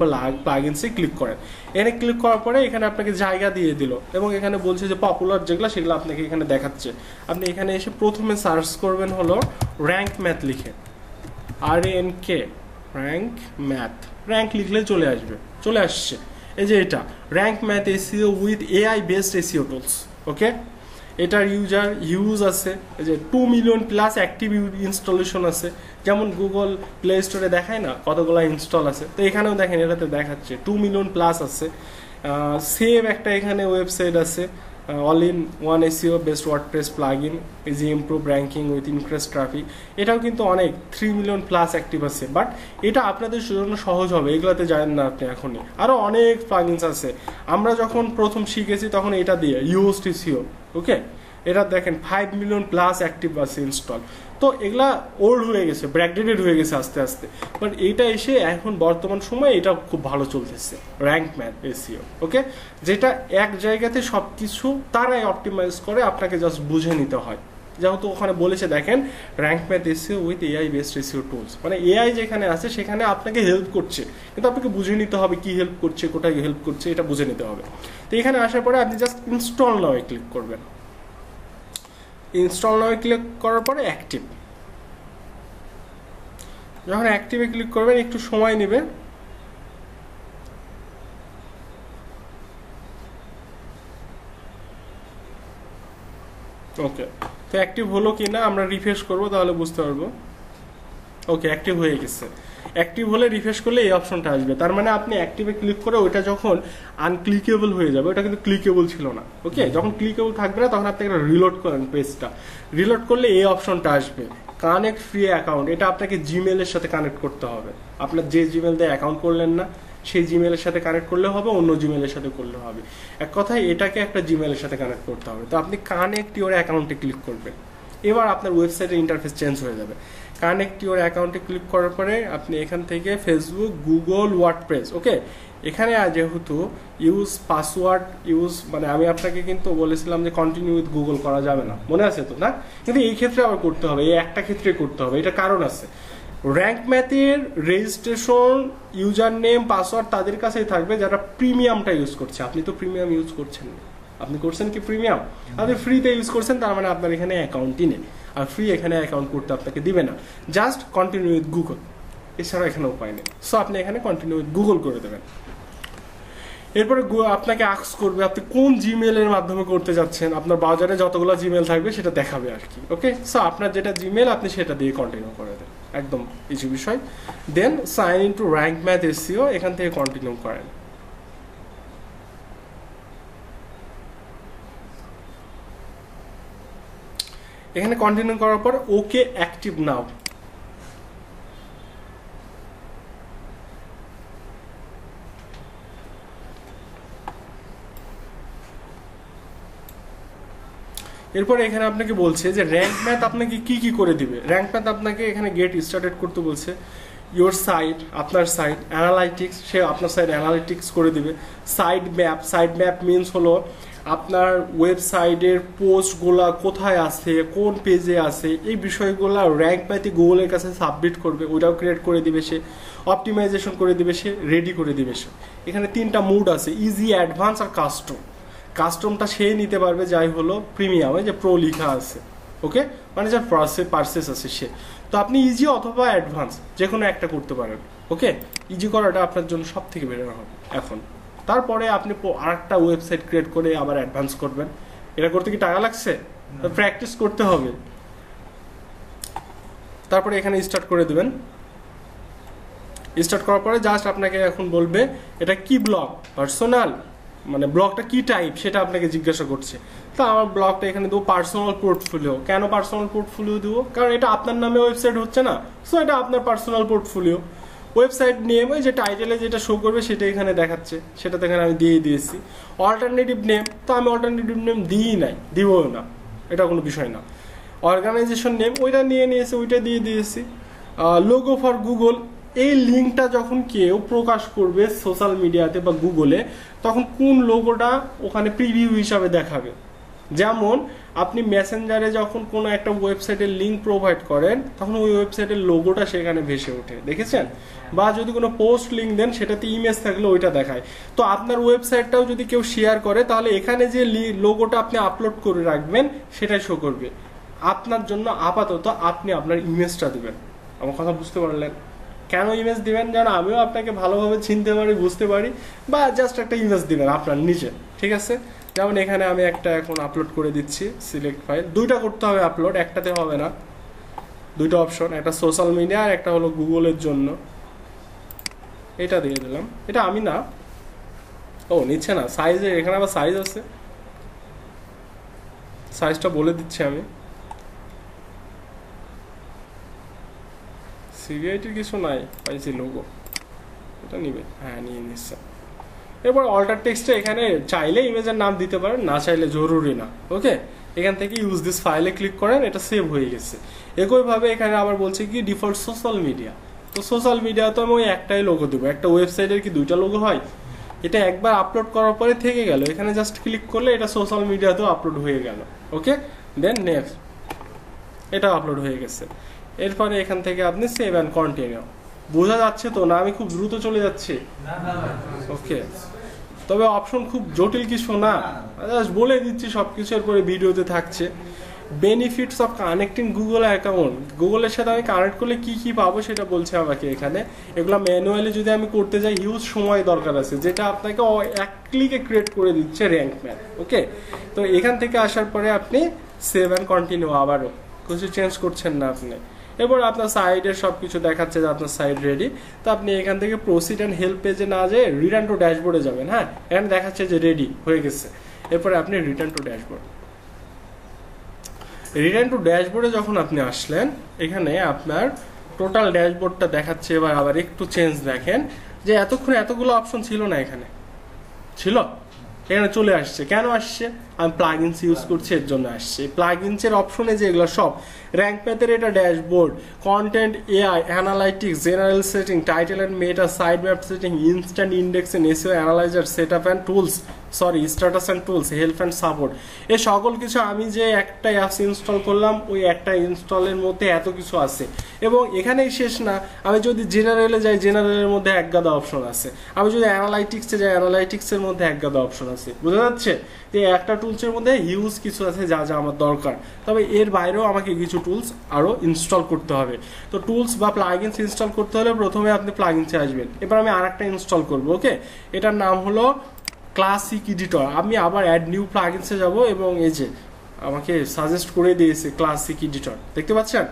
প্লাগইনসে ক্লিক করেন। এখানে ক্লিক করার পরে এখানে আপনাকে জায়গা দিয়ে দিল এবং এখানে বলছে যে পপুলার যেগুলো সেগুলো আপনাকে এখানে দেখাচ্ছে। আপনি এখানে এসে প্রথমে সার্চ করবেন হলো র্যাঙ্ক ম্যাথ লিখে, RANK, র্যাঙ্ক ম্যাথ, র্যাঙ্ক লিখলে চলে আসবে, চলে আসছে। এই যে এটা rank math SEO with AI based SEO tools. Okay, এটার ইউজ আছে, এই যে 2 মিলিয়ন প্লাস অ্যাক্টিভ ইনস্টলেশন আছে। যেমন গুগল প্লে স্টোরে দেখায় না কতগুলো ইনস্টল আছে, তো এখানেও দেখেন এটাতে দেখাচ্ছে 2 মিলিয়ন প্লাস আছে। সেভ একটা এখানে ওয়েবসাইট আছে, all in one SEO best WordPress plugin, easy improve ranking with increase traffic. এটাও কিন্তু অনেক 3 মিলিয়ন প্লাস অ্যাক্টিভ আছে, বাট এটা আপনাদের জন্য সহজ হবে, এগুলোতে জানেন না আপনি এখনই। আরও অনেক প্লাগইনস আছে। আমরা যখন প্রথম শিখেছি তখন এটা দিয়ে ইউজড এসইও। ওকে, এটা দেখেন 5 মিলিয়ন প্লাস অ্যাক্টিভ আছে ইনস্টল। তো এগুলা ওল্ড হয়ে গেছে, ব্র্যাকডেটেড হয়ে গেছে আস্তে আস্তে, বাট এইটা এসে এখন বর্তমান সময়ে এটা খুব ভালো চলতেছে, র্যাঙ্ক ম্যাথ এসইও। ওকে, যেটা এক জায়গাতে সব কিছু তারাই অপটিমাইজ করে, আপনাকে জাস্ট বুঝে নিতে হয়। যেহেতু ওখানে বলেছে দেখেন rank math SEO with AI based SEO tools, মানে AI যেখানে আছে সেখানে আপনাকে হেল্প করছে, কিন্তু আপনাকে বুঝে নিতে হবে কি হেল্প করছে, কোথায় হেল্প করছে, এটা বুঝে নিতে হবে। তো এখানে আসার পরে আপনি জাস্ট ইনস্টল নাও ক্লিক করবেন। ইনস্টল নাও ক্লিক করার পরে অ্যাক্টিভ, যখন অ্যাক্টিভে ক্লিক করবেন একটু সময় নেবে। ওকে, তো অ্যাক্টিভ হলো কি না আমরা রিফ্রেশ করবো, তাহলে বুঝতে পারবো। ওকে, অ্যাক্টিভ হয়ে গেছে। অ্যাক্টিভ হলে রিফ্রেশ করলে এই অপশনটা আসবে, তার মানে আপনি অ্যাক্টিভে ক্লিক করে ওইটা যখন আনক্লিকেবল হয়ে যাবে, ওটা কিন্তু ক্লিকেবল ছিল না। ওকে, যখন ক্লিকেবল থাকবে না তখন আপনি একটা রিলোড করেন পেজটা, রিলোড করলে এই অপশনটা আসবে কানেক্ট ফ্রি অ্যাকাউন্ট। এটা আপনাকে জিমেলের সাথে কানেক্ট করতে হবে। আপনার যে জিমেল দিয়ে অ্যাকাউন্ট করলেন না সেই জিমেলের সাথে কানেক্ট করলে হবে, অন্য জিমেলের সাথে করলে হবে। এক কথায় এটাকে একটা জিমেলের সাথে কানেক্ট করতে হবে। তো আপনি কানেক্ট ইওর অ্যাকাউন্টে ক্লিক করবেন, এবার আপনার ওয়েবসাইটের ইন্টারফেস চেঞ্জ হয়ে যাবে। কানেক্ট ইওর অ্যাকাউন্টে ক্লিক করার পরে আপনি এখান থেকে ফেসবুক, গুগল, ওয়ার্ডপ্রেস। ওকে, এখানে যেহেতু ইউজ পাসওয়ার্ড ইউজ, মানে আমি আপনাকে কিন্তু বলেছিলাম যে কন্টিনিউ উইথ গুগল করা যাবে না, মনে আছে তো না? কিন্তু এই ক্ষেত্রে আবার করতে হবে, এই একটা ক্ষেত্রে করতে হবে, এটা কারণ আছে। র্যাঙ্ক ম্যাথের রেজিস্ট্রেশন, ইউজার নেম, পাসওয়ার্ড তাদের কাছেই থাকবে যারা প্রিমিয়ামটা ইউজ করছে। আপনি তো প্রিমিয়াম ইউজ করছেন না, আপনি করছেন কি প্রিমিয়াম? আপনি ফ্রিতে ইউজ করছেন, তার মানে আপনার এখানে অ্যাকাউন্টই নেই, আর ফ্রি এখানে অ্যাকাউন্ট করতে আপনাকে দিবে না। জাস্ট কন্টিনিউ উইথ গুগল, এছাড়া এখানে উপায় নেই। সো আপনি এখানে কন্টিনিউ উইথ গুগল করে দেবেন। এরপরে আপনাকে আস্ক করবে আপনি কোন জিমেলের মাধ্যমে করতে যাচ্ছেন, আপনার ব্রাউজারে যতগুলো জিমেল থাকবে সেটা দেখাবে আর কি। ওকে, সো আপনার যেটা জিমেল আপনি সেটা দিয়ে কন্টিনিউ করে দেন, একদম ইজি বিষয়। Then sign in to rank math SEO, এখান থেকে কন্টিনিউ করেন। এখানে কন্টিনিউ করার পর ওকে অ্যাক্টিভ নাও। এরপরে এখানে আপনাকে বলছে যে র্যাঙ্ক ম্যাথ আপনাকে কি কি করে দিবে। র্যাঙ্ক ম্যাথ আপনাকে এখানে গেট স্টার্টেড করতে বলছে। ইয়োর সাইট, আপনার সাইট, অ্যানালাইটিক্স, সে আপনার সাইট অ্যানালাইটিক্স করে দিবে। Site map, site map means হলো আপনার ওয়েবসাইটের পোস্টগুলা কোথায় আছে, কোন পেজে আছে, এই বিষয়গুলো র্যাঙ্ক ম্যাথে গুগলের কাছে সাবমিট করবে, ওইটাও ক্রিয়েট করে দিবে সে, অপটিমাইজেশন করে দিবে সে, রেডি করে দিবে সে। এখানে 3টা মুড আছে, ইজি, অ্যাডভান্স আর কাস্টম। কাস্টমটা সে নিতে পারবে যাই হলো প্রিমিয়ামে, যে প্রো লেখা আছে। ওকে, মানে যার পারচেস আছে সে। তো আপনি ইজি অথবা অ্যাডভান্স যে কোনো একটা করতে পারেন। ওকে, ইজি করাটা আপনার জন্য সব থেকে বেটার হবে এখন। তারপরে আপনি আরেকটা ওয়েবসাইট ক্রিয়েট করে আবার অ্যাডভান্স করবেন। এটা করতে কি টাকা লাগছে? প্র্যাকটিস করতে হবে। তারপরে এখানে স্টার্ট করে দেবেন। স্টার্ট করার পরে জাস্ট আপনাকে এখন বলবে এটা কি ব্লগ, পার্সোনাল, মানে ব্লগটা কি টাইপ সেটা আপনাকে জিজ্ঞাসা করছে। তো আমার ব্লগটা এখানে দেবো পার্সোনাল পোর্টফোলিও। কেন পার্সোনাল পোর্টফোলিও দেবো? কারণ এটা আপনার নামে ওয়েবসাইট হচ্ছে না, সো এটা আপনার পার্সোনাল পোর্টফোলিও। ওয়েবসাইট নেম ওই যে টাইটেলে যেটা শো করবে সেটা এখানে দেখাচ্ছে, সেটা এখানে আমি দিয়ে দিয়েছি। অল্টারনেটিভ নেম, তো আমি অল্টারনেটিভ নেম দিই নাই, দিবও না, এটা কোনো বিষয় না। অর্গানাইজেশন নেম ওইটা নিয়ে নিয়েছি, ওইটা দিয়ে দিয়েছি। লোগো ফর গুগল, এই লিঙ্কটা যখন কেউ প্রকাশ করবে সোশ্যাল মিডিয়াতে বা গুগলে, তখন কোন লোগোটা ওখানে প্রিভিউ হিসাবে দেখাবে। যেমন আপনি মেসেঞ্জারে যখন কোনো একটা ওয়েবসাইটের লিঙ্ক প্রোভাইড করেন, তখন ওই ওয়েবসাইটের লোগোটা সেখানে ভেসে ওঠে, দেখেছেন? বা যদি কোনো পোস্ট লিঙ্ক দেন, সেটাতে ইমেজ থাকলে ওইটা দেখায়। তো আপনার ওয়েবসাইটটাও যদি কেউ শেয়ার করে, তাহলে এখানে যে লোগোটা আপনি আপলোড করে রাখবেন সেটাই শো করবে। আপনার জন্য আপাতত আপনি আপনার ইমেজটা দিবেন। আমার কথা বুঝতে পারলেন? কেন ইমেজ দিবেন? যেন আমিও আপনাকে ভালোভাবে চিনতে পারি, বুঝতে পারি, বা জাস্ট একটা ইমেজ দিবেন আপনার নিজে, ঠিক আছে? যেমন এখানে আমি একটা এখন আপলোড করে দিচ্ছি, সিলেক্ট ফাইল। দুইটা করতে হবে আপলোড, একটাতে হবে না, দুইটা অপশন, একটা সোশ্যাল মিডিয়া আর একটা হলো গুগলের জন্য। এটা দিয়ে দিলাম, এটা আমি না, ও নিচ্ছে না সাইজে, এখানে আবার সাইজ আছে, সাইজটা বলে দিচ্ছি আমি। সিভিআইটির কিছু নাই, পাইছি লোগো, এটা নিবে, হ্যাঁ নিয়ে নিচ্ছে। এরপর অল্টার টেক্সটে এখানে চাইলে ইমেজের নাম দিতে পারেন, না চাইলে জরুরি না। ওকে, এখান থেকে ইউজ দিস ফাইলে ক্লিক করেন, এটা সেভ হয়ে গেছে। একইভাবে এখানে আবার বলছে কি ডিফল্ট সোশ্যাল মিডিয়া। তো সোশ্যাল মিডিয়া তো আমি ওই একটাই লোগো দেবো। একটা ওয়েবসাইটের কি দুইটা লোগো হয়? এটা একবার আপলোড করার পরে থেকে গেল, এখানে জাস্ট ক্লিক করলে এটা সোশ্যাল মিডিয়াতেও আপলোড হয়ে গেল। ওকে, দেন নেক্সট, এটা আপলোড হয়ে গেছে। এরপরে এখান থেকে আপনি সেভ অ্যান্ড কন্টিনিউ। বোঝা যাচ্ছে তো না আমি খুব দ্রুত চলে যাচ্ছি? ওকে, তবে অপশন খুব জটিল কিছু না, জাস্ট বলে দিচ্ছি সবকিছু, এরপরে ভিডিওতে থাকছে। Benefits of connecting Google account, গুগলের সাথে আমি কানেক্ট করলে কি কি পাবো সেটা বলছে আমাকে এখানে। এগুলো ম্যানুয়ালি যদি আমি করতে যাই হিউজ সময় দরকার আছে, যেটা আপনাকে এক ক্লিকে ক্রিয়েট করে দিচ্ছে র্যাঙ্ক ম্যান। ওকে, তো এখান থেকে আসার পরে আপনি সেভ অ্যান্ড কন্টিনিউ, আবারও কিছু চেঞ্জ করছেন না আপনি। এবার আপনার সাইডের সবকিছু দেখাচ্ছে যে আপনার সাইড রেডি। তো আপনি এখান থেকে প্রসিড অ্যান্ড হেল্প পেজে না যেয়ে রিটার্ন টু ড্যাশবোর্ডে যাবেন। হ্যাঁ, এখানে দেখাচ্ছে যে রেডি হয়ে গেছে। এরপরে আপনি return to dashboard, return to ড্যাশবোর্ডে যখন আপনি আসলেন, এখানে আপনার টোটাল ড্যাশবোর্ডটা দেখাচ্ছে। এবার আবার একটু চেঞ্জ দেখেন যে এতক্ষণ এতগুলো অপশন ছিল না, এখানে ছিল, এখানে চলে আসছে। কেন আসছে? আমি প্লাগইনস ইউজ করছি এর জন্য আসছে। প্লাগইনসের অপশনে যেগুলো সব র্যাঙ্ক ম্যাথের, এটা dashboard, content, AI, analytics, general setting, title and meta, side map setting, instant indexing, SEO analyser, setup and tools, status and tools, help and support. এই সকল কিছু আমি যে একটা অ্যাপস ইনস্টল করলাম, ওই একটা ইনস্টলের মধ্যে এত কিছু আছে। এবং এখানেই শেষ না, আমি যদি জেনারেলে যাই, জেনারেলের মধ্যে এক গাদা অপশন আছে। আমি যদি অ্যানালাইটিক্সে যাই, অ্যানালাইটিক্সের মধ্যে এক গাদা অপশন আছে। বোঝা যাচ্ছে যে একটা টুলসের মধ্যে হিউজ কিছু আছে যা যা আমার দরকার। তবে এর বাইরেও আমাকে কিছু টুলস আরও ইনস্টল করতে হবে। তো টুলস বা প্লাগইনস ইনস্টল করতে হলে প্রথমে আপনি প্লাগইনসে আসবেন। এবার আমি আরেকটা ইনস্টল করবো। ওকে, এটার নাম হলো ক্লাসিক এডিটর। আমি আবার অ্যাড নিউ প্লাগইনসে যাব এবং এই যে আমাকে সাজেস্ট করে দিয়েছে ক্লাসিক এডিটর, দেখতে পাচ্ছেন?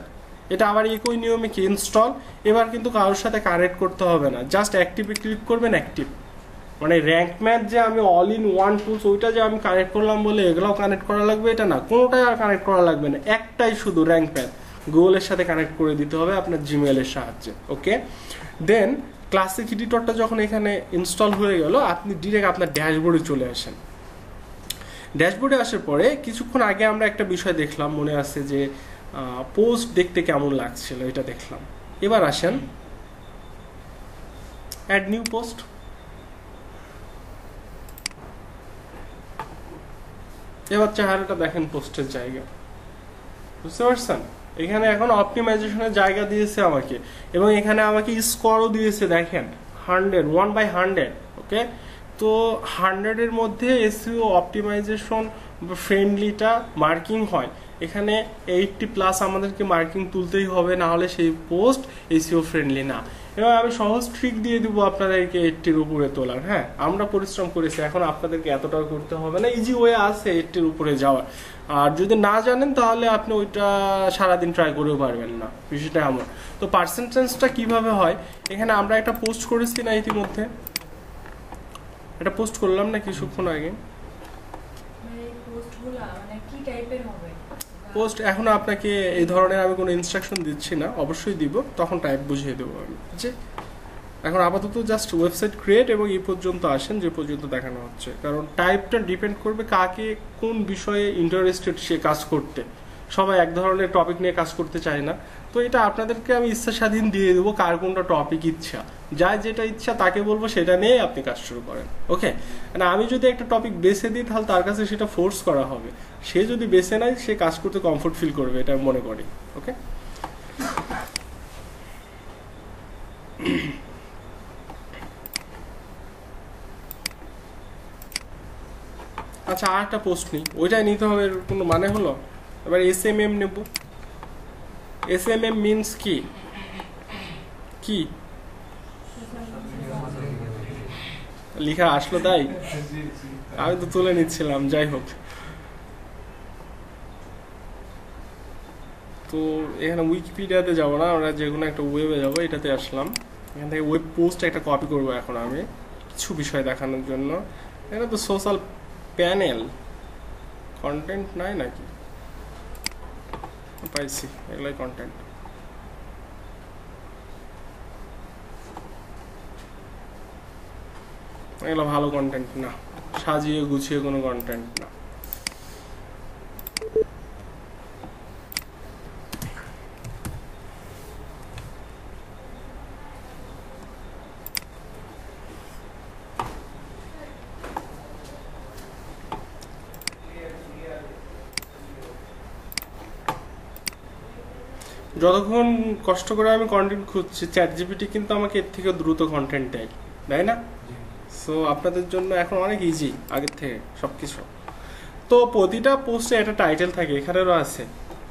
এটা আবার একই নিয়মে কি ইনস্টল। এবার কিন্তু কারোর সাথে কানেক্ট করতে হবে না, জাস্ট অ্যাক্টিভে ক্লিক করবেন, অ্যাক্টিভ। মানে র্যাঙ্ক ম্যাথ যে আমি অল ইন ওয়ান টুলস ওইটা যে আমি কানেক্ট করলাম বলে এগুলোও কানেক্ট করা লাগবে এটা না, কোনোটাই আর কানেক্ট করা লাগবে না। একটাই শুধু র্যাঙ্ক ম্যাথ গুগলের সাথে কানেক্ট করে দিতে হবে আপনার জিমেইলের সাহায্যে। ওকে, দেন ক্লাসিক এডিটরটা যখন এখানে ইনস্টল হয়ে গেল, আপনি ডিরেক্ট আপনার ড্যাশবোর্ডে চলে আসেন। ড্যাশবোর্ডে আসার পরে কিছুক্ষণ আগে আমরা একটা বিষয় দেখলাম, মনে আছে যে পোস্ট দেখতে কেমন লাগছিল, এটা দেখলাম। এবার আসেন অ্যাড নিউ পোস্ট। এবার চেহারাটা দেখেন পোস্টের জায়গা, বুঝতে পারছেন? এখানে এখন অপটিমাইজেশনের জায়গা দিয়েছে আমাকে, এবং এখানে আমাকে স্কোরও দিয়েছে দেখেন 100, 1/100। ওকে, তো 100-এর মধ্যে এসইও অপটিমাইজেশন ফ্রেন্ডলিটা মার্কিং হয়। এখানে 80+ আমাদেরকে মার্কিং তুলতেই হবে, না হলে সেই পোস্ট এসইও ফ্রেন্ডলি না। এবার আমি সহজ ট্রিক দিয়ে দিব আপনাদেরকে 80-র উপরে তোলার। হ্যাঁ, আমরা পরিশ্রম করেছি, এখন আপনাদেরকে এতটাও করতে হবে না, ইজি ওয়ে আছে 80-র উপরে যাওয়ার। আর যদি না জানেন তাহলে আপনি ওইটা সারাদিন ট্রাই করেও পারবেন না, বিষয়টা এমন। তো পার্সেন্টেজটা কিভাবে হয়, এখানে আমরা একটা পোস্ট করেছি না ইতিমধ্যে, এটা পোস্ট করলাম না কিছুক্ষণ আগে। পোস্ট এখন আপনাকে এই ধরনের আমি কোনো ইনস্ট্রাকশন দিচ্ছি না, অবশ্যই দিব, তখন টাইপ বুঝিয়ে দেবো আমি। যে এখন আপাতত জাস্ট ওয়েবসাইট ক্রিয়েট এবং এই পর্যন্ত আসেন যে পর্যন্ত দেখানো হচ্ছে, কারণ টাইপটা ডিপেন্ড করবে কাকে কোন বিষয়ে ইন্টারেস্টেড সে কাজ করতে। সবাই এক ধরনের টপিক নিয়ে কাজ করতে চায় না, তো এটা আপনাদেরকে আমি ইচ্ছা স্বাধীন দিয়ে দেবো, কার কোনটা টপিক ইচ্ছা, যার যেটা ইচ্ছা তাকে বলবো সেটা নিয়ে আপনি কাজ শুরু করেন। ওকে, মানে আমি যদি একটা টপিক বেছে দিই তাহলে তার কাছে সেটা ফোর্স করা হবে, সে যদি বেছে নেয় সে কাজ করতে কমফোর্ট ফিল করবে, এটা মনে করি। ওকে, আচ্ছা আর একটা পোস্ট নিই, ওইটাই নিতে হবে এর কোনো মানে হলো? এবার SMM নেব। SMM মিনস কি কি লেখা আসলো তাই আমি তো তুলে নিচ্ছিলাম, যাই হোক। তো এখানে উইকিপিডিয়াতে যাবো না, আমরা যে কোনো একটা ওয়েবে যাবো, এটাতে আসলাম। এখান থেকে ওয়েব পোস্ট একটা কপি করবো এখন আমি কিছু বিষয় দেখানোর জন্য। এটা তো সোশ্যাল প্যানেল কন্টেন্ট নাই নাকি, পাইছি, এগুলাই কন্টেন্ট। এগুলো ভালো কন্টেন্ট না, সাজিয়ে গুছিয়ে কোনো কন্টেন্ট না। যতক্ষণ কষ্ট করে আমি কন্টেন্ট খুঁজছি, ChatGPT কিন্তু আমাকে এর থেকে দ্রুত কন্টেন্ট দেয়, তাই না? সো আপনাদের জন্য এখন অনেক ইজি আগের থেকে সবকিছু। তো প্রতিটা পোস্টে একটা টাইটেল থাকে, এখানেও আছে,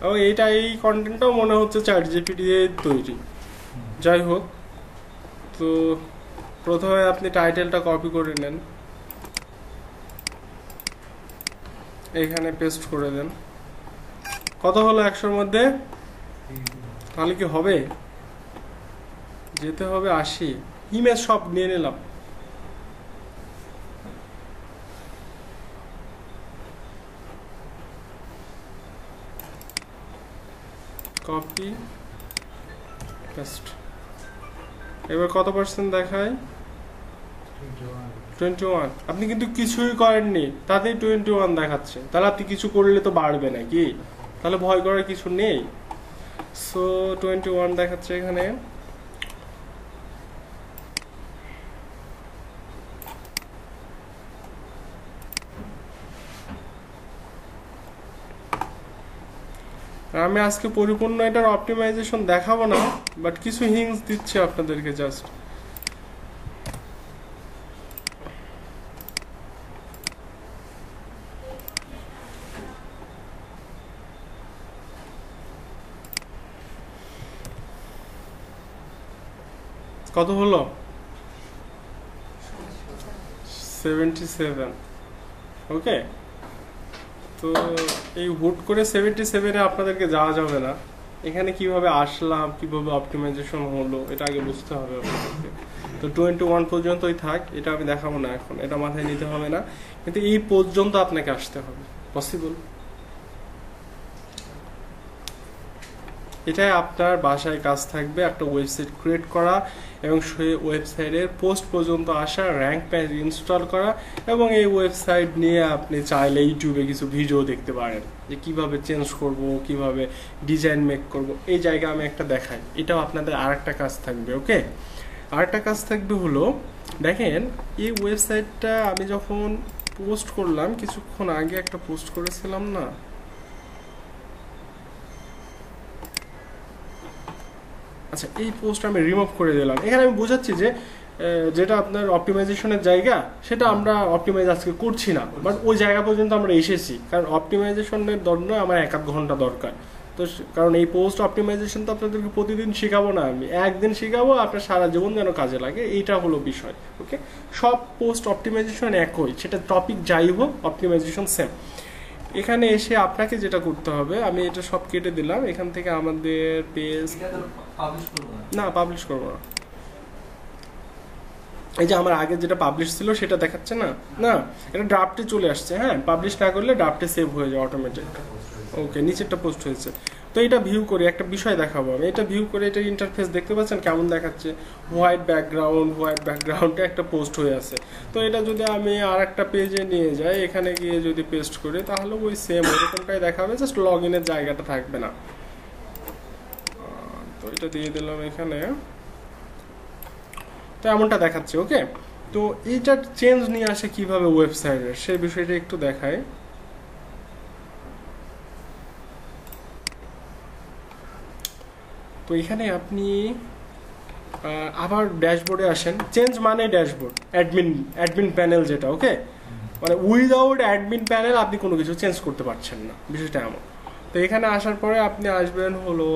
এবং এই কন্টেন্টটাও মনে হচ্ছে ChatGPT দিয়ে তৈরি। যাই হোক, তো প্রথমে আপনি টাইটেলটা কপি করে নেন, এখানে পেস্ট করে দেন। কত হলো 100-র মধ্যে? তাহলে কি হবে, যেতে হবে 80। ইমেজ সব নিয়ে নিলাম, কপি পেস্ট। এবার কত পার্সেন্ট দেখায়? 21। আপনি কিন্তু কিছুই করেননি, তাতেই 21 দেখাচ্ছে। তাহলে আপনি কিছু করলে তো বাড়বে নাকি? তাহলে ভয় করার কিছু নেই। সো 21 দেখাচ্ছে এখানে। আমি আজকে পরিপূর্ণ এটার অপটিমাইজেশন দেখাবো না, বাট কিছু হিংস দিচ্ছি আপনাদেরকে জাস্ট। কত হলো? 77। ওকে, তো এই হুট করে 77-এ আপনাদেরকে যাওয়া যাবে না। এখানে কিভাবে আসলাম, কিভাবে অপটিমাইজেশন হলো, এটা আগে বুঝতে হবে আপনাদেরকে। তো 21 পর্যন্তই থাক, এটা আমি দেখাবো না এখন, এটা মাথায় নিতে হবে না, কিন্তু এই পর্যন্ত আপনাকে আসতে হবে। পসিবল? এটাই আপনার বাসায় কাজ থাকবে, একটা ওয়েবসাইট ক্রিয়েট করা এবং সেই ওয়েবসাইটের পোস্ট পর্যন্ত আসা, র্যাঙ্ক পেজ ইনস্টল করা, এবং এই ওয়েবসাইট নিয়ে আপনি চাইলে ইউটিউবে কিছু ভিডিও দেখতে পারেন যে কিভাবে চেঞ্জ করব, কিভাবে ডিজাইন মেক করব। এই জায়গায় আমি একটা দেখাই, এটাও আপনাদের আরেকটা কাজ থাকবে। ওকে, আরেকটা কাজ থাকবে হলো, দেখেন এই ওয়েবসাইটটা আমি যখন পোস্ট করলাম, কিছুক্ষণ আগে একটা পোস্ট করেছিলাম না, আচ্ছা এই পোস্ট আমি রিমুভ করে দিলাম। এখানে আমি বোঝাচ্ছি যে যেটা আপনার অপটিমাইজেশনের জায়গা, সেটা আমরা অপটিমাইজ আজকে করছি না, বাট ওই জায়গা পর্যন্ত আমরা এসেছি, কারণ অপটিমাইজেশনের জন্য আমার 1-1 ঘন্টা দরকার। তো কারণ এই পোস্ট অপটিমাইজেশন তো আপনাদেরকে প্রতিদিন শেখাবো না, আমি একদিন শেখাবো, আপনার সারা জীবন যেন কাজে লাগে, এইটা হলো বিষয়। ওকে, সব পোস্ট অপটিমাইজেশন একই, সেটা টপিক যাই হোক, অপটিমাইজেশন সেম। এখানে এসে আপনাকে যেটা করতে হবে, আমি এটা সব কেটে দিলাম এখান থেকে, আমাদের পেজ না পাবলিশ করবো না, এই যে আমার আগে যেটা পাবলিশ ছিল সেটা দেখাচ্ছে না, না এটা ড্রাফটে চলে আসছে। হ্যাঁ, পাবলিশ না করলে ড্রাফটে সেভ হয়ে যায় অটোমেটিক। ওকে, নিচেরটা পোস্ট হয়েছে। তো এটা ভিউ করে একটা বিষয় দেখাবো আমি, এটা ভিউ করে এটা ইন্টারফেস দেখতে পাচ্ছেন কেমন দেখাচ্ছে, হোয়াইট ব্যাকগ্রাউন্ডে একটা পোস্ট হয়ে আছে। তো এটা যদি আমি আর একটা পেজে নিয়ে যাই, এখানে গিয়ে যদি পেস্ট করি তাহলে ওই সেম ওরকমটাই দেখাবে, জাস্ট লগ ইনের জায়গাটা থাকবে না। তো এটা দিয়ে দিলাম এখানে, তো এমনটা দেখাচ্ছে। ওকে, তো এইটার চেঞ্জ নিয়ে আসে কিভাবে ওয়েবসাইটের, সেই বিষয়টা একটু দেখায়। তো এখানে আপনি আবার ড্যাশবোর্ডে আসেন, চেঞ্জ মানে ড্যাশবোর্ড, অ্যাডমিন প্যানেল যেটা। ওকে, মানে উইদাউট অ্যাডমিন প্যানেল আপনি কোনো কিছু চেঞ্জ করতে পারছেন না, বিষয়টা এমন। তো এখানে আসার পরে আপনি আসবেন হলো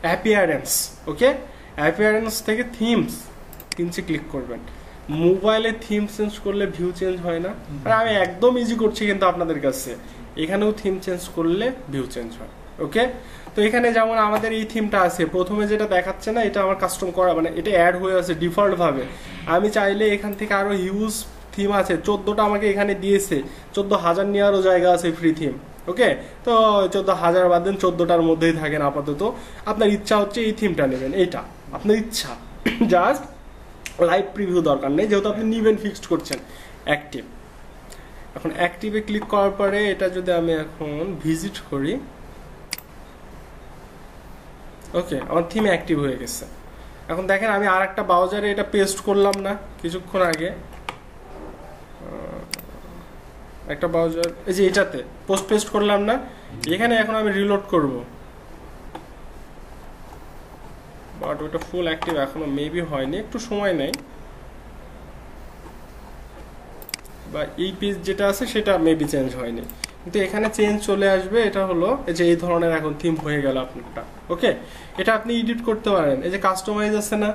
অ্যাপিয়ারেন্স। ওকে, অ্যাপিয়ারেন্স থেকে থিমস ক্লিক করবেন। মোবাইলে থিম চেঞ্জ করলে ভিউ চেঞ্জ হয় না, আর আমি একদম ইজি করছি কিন্তু আপনাদের কাছে, এখানেও থিম চেঞ্জ করলে ভিউ চেঞ্জ হয়। ওকে, তো এখানে যেমন আমাদের এই থিমটা আছে, প্রথমে যেটা দেখাচ্ছে না, এটা আমার কাস্টম করা, মানে এটা অ্যাড হয়ে আছে ডিফল্ট ভাবে। আমি চাইলে এখান থেকে আরো হিউজ থিম আছে, 14টা আমাকে এখানে দিয়েছে, 14,000 নেওয়ারও জায়গা আছে ফ্রি থিম। ওকে, তো 14,000 বাদ দেন, 14টার মধ্যেই থাকেন আপাতত। আপনার ইচ্ছা হচ্ছে এই থিমটা নেবেন, এইটা আপনার ইচ্ছা, জাস্ট লাইভ প্রিভিউ দরকার নেই, যেহেতু আপনি নিবেন ফিক্সড করছেন। অ্যাক্টিভ, এখন অ্যাক্টিভে ক্লিক করার পরে এটা যদি আমি এখন ভিজিট করি, ওকে আমার থিম অ্যাক্টিভ হয়ে গেছে। এখন দেখেন আমি আর একটা ব্রাউজারে এটা পেস্ট করলাম না কিছুক্ষণ আগে, একটা ব্রাউজার এই যে এটাতে পোস্ট পেস্ট করলাম না, এখানে এখন আমি রিলোড করব, বাট ওটা ফুল অ্যাক্টিভ এখনো মেবি হয়নি, একটু সময় নেই, বা এই পেজ যেটা আছে সেটা মেবি চেঞ্জ হয়নি, কিন্তু এখানে চেঞ্জ চলে আসবে। এটা হলো এই যে এই ধরনের এখন থিম হয়ে গেল আপনারটা। ওকে, এটা আপনি এডিট করতে পারেন, এই যে কাস্টমাইজ আছে না,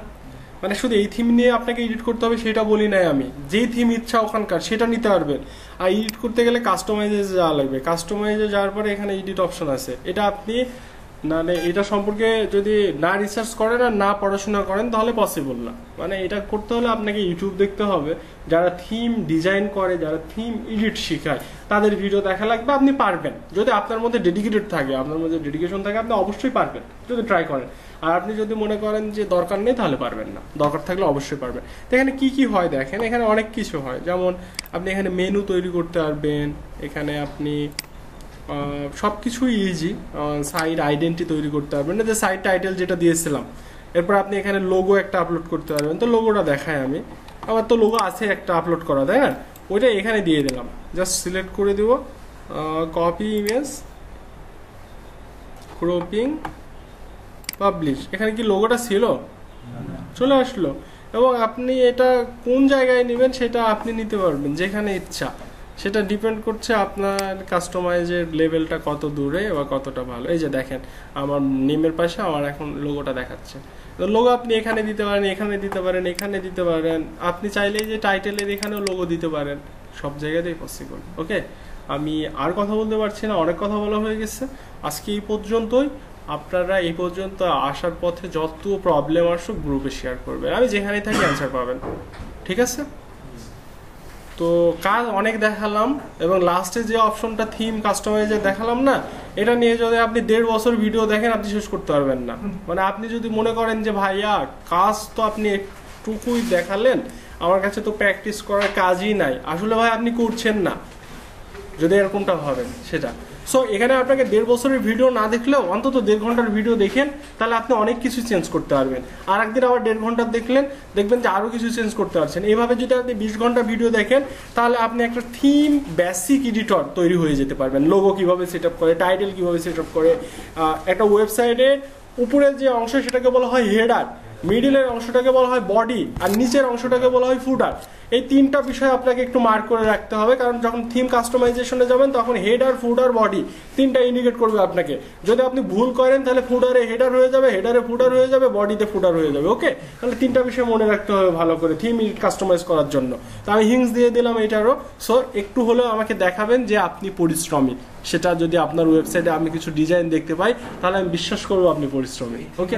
মানে শুধু এই থিম নিয়ে আপনাকে এডিট করতে হবে সেটা বলি নাই আমি, যেই থিম ইচ্ছা ওখানকার সেটা নিতে পারবেন। আর এডিট করতে গেলে কাস্টমাইজে যাওয়া লাগবে, কাস্টমাইজে যাওয়ার পরে এখানে এডিট অপশন আছে, এটা আপনি নাহলে এটা সম্পর্কে যদি না রিসার্চ করেন আর না পড়াশোনা করেন তাহলে পসিবল না। মানে এটা করতে হলে আপনাকে ইউটিউব দেখতে হবে, যারা থিম ডিজাইন করে, যারা থিম এডিট শেখায় তাদের ভিডিও দেখা লাগবে, আপনি পারবেন যদি আপনার মধ্যে ডেডিকেটেড থাকে, আপনার মধ্যে ডেডিকেশন থাকে, আপনি অবশ্যই পারবেন যদি ট্রাই করেন। আর আপনি যদি মনে করেন যে দরকার নেই তাহলে পারবেন না, দরকার থাকলে অবশ্যই পারবেন। তো এখানে কি কি হয় দেখেন, এখানে অনেক কিছু হয়, যেমন আপনি এখানে মেনু তৈরি করতে পারবেন, এখানে আপনি সবকিছুই ইজি, সাইট আইডেন্টি তৈরি করতে পারবেন, যে সাইট টাইটেল যেটা দিয়েছিলাম, এরপর আপনি এখানে লোগো একটা আপলোড করতে পারবেন। তো লোগোটা দেখায় আমি, আমার তো লোগো আছে একটা আপলোড করা, তাই না, ওইটা এখানে দিয়ে দিলাম, জাস্ট সিলেক্ট করে দিব, কপি ইমেজ, ক্রপিং, পাবলিশ। এখানে কি লোগোটা ছিল, চলে আসলো। এবং আপনি এটা কোন জায়গায় নেবেন সেটা আপনি নিতে পারবেন যেখানে ইচ্ছা, সেটা ডিপেন্ড করছে আপনার কাস্টমাইজের লেভেলটা কত দূরে বা কতটা ভালো। এই যে দেখেন আমার নেমের পাশে আমার এখন লোগোটা দেখাচ্ছে, তো লোগো আপনি এখানে দিতে পারেন, এখানে দিতে পারেন, এখানে দিতে পারেন, আপনি চাইলে যে টাইটেলের এখানেও লোগো দিতে পারেন, সব জায়গাতেই পসিবল। ওকে, আমি আর কথা বলতে পারছি না, অনেক কথা বলা হয়ে গেছে আজকে এই পর্যন্তই। আপনারা এই পর্যন্ত আসার পথে যত প্রবলেম আসুক গ্রুপে শেয়ার করবেন, আমি যেখানেই থাকি অ্যান্সার পাবেন, ঠিক আছে? তো কাজ অনেক দেখালাম, এবং লাস্টে যে অপশনটা থিম কাস্টমাইজে দেখালাম না, এটা নিয়ে যদি আপনি 1.5 বছর ভিডিও দেখেন আপনি শেষ করতে পারবেন না। মানে আপনি যদি মনে করেন যে ভাইয়া কাজ তো আপনি একটুকুই দেখালেন, আমার কাছে তো প্র্যাকটিস করার কাজই নাই, আসলে ভাই আপনি করছেন না যদি এরকমটা ভাবেন সেটা। সো এখানে আপনাকে 1.5 বছরের ভিডিও না দেখলেও অন্তত 1.5 ঘন্টার ভিডিও দেখেন, তাহলে আপনি অনেক কিছু চেঞ্জ করতে পারবেন। আর একদিন আবার 1.5 ঘন্টার দেখলেন, দেখবেন যে আরো কিছু চেঞ্জ করতে পারছেন। এইভাবে যদি আপনি 20 ঘন্টা ভিডিও দেখেন তাহলে আপনি একটা থিম বেসিক এডিটর তৈরি হয়ে যেতে পারবেন। লোগো কিভাবে সেট আপ করে, টাইটেল কিভাবে সেট আপ করে, একটা ওয়েবসাইটের উপরের যে অংশ সেটাকে বলা হয় হেডার, মিডিলের অংশটাকে বলা হয় বডি, আর নিচের অংশটাকে বলা হয় ফুটার। এই তিনটা বিষয় আপনাকে একটু মার্ক করে রাখতে হবে, কারণ যখন থিম কাস্টমাইজেশনে যাবেন তখন হেডার, ফুটার, বডি তিনটা ইন্ডিকেট করবে আপনাকে। যদি আপনি ভুল করেন তাহলে ফুটারে হেডার হয়ে যাবে, হেডারে ফুটার হয়ে যাবে, বডিতে ফুটার হয়ে যাবে। ওকে, তাহলে তিনটা বিষয় মনে রাখতে হবে ভালো করে থিম কাস্টমাইজ করার জন্য। তো আমি হিংস দিয়ে দিলাম এটারও। সো একটু হলেও আমাকে দেখাবেন যে আপনি পরিশ্রমী। সেটা যদি আপনার ওয়েবসাইটে আমি কিছু ডিজাইন দেখতে পাই তাহলে আমি বিশ্বাস করবো আপনি পরিশ্রমী। ওকে,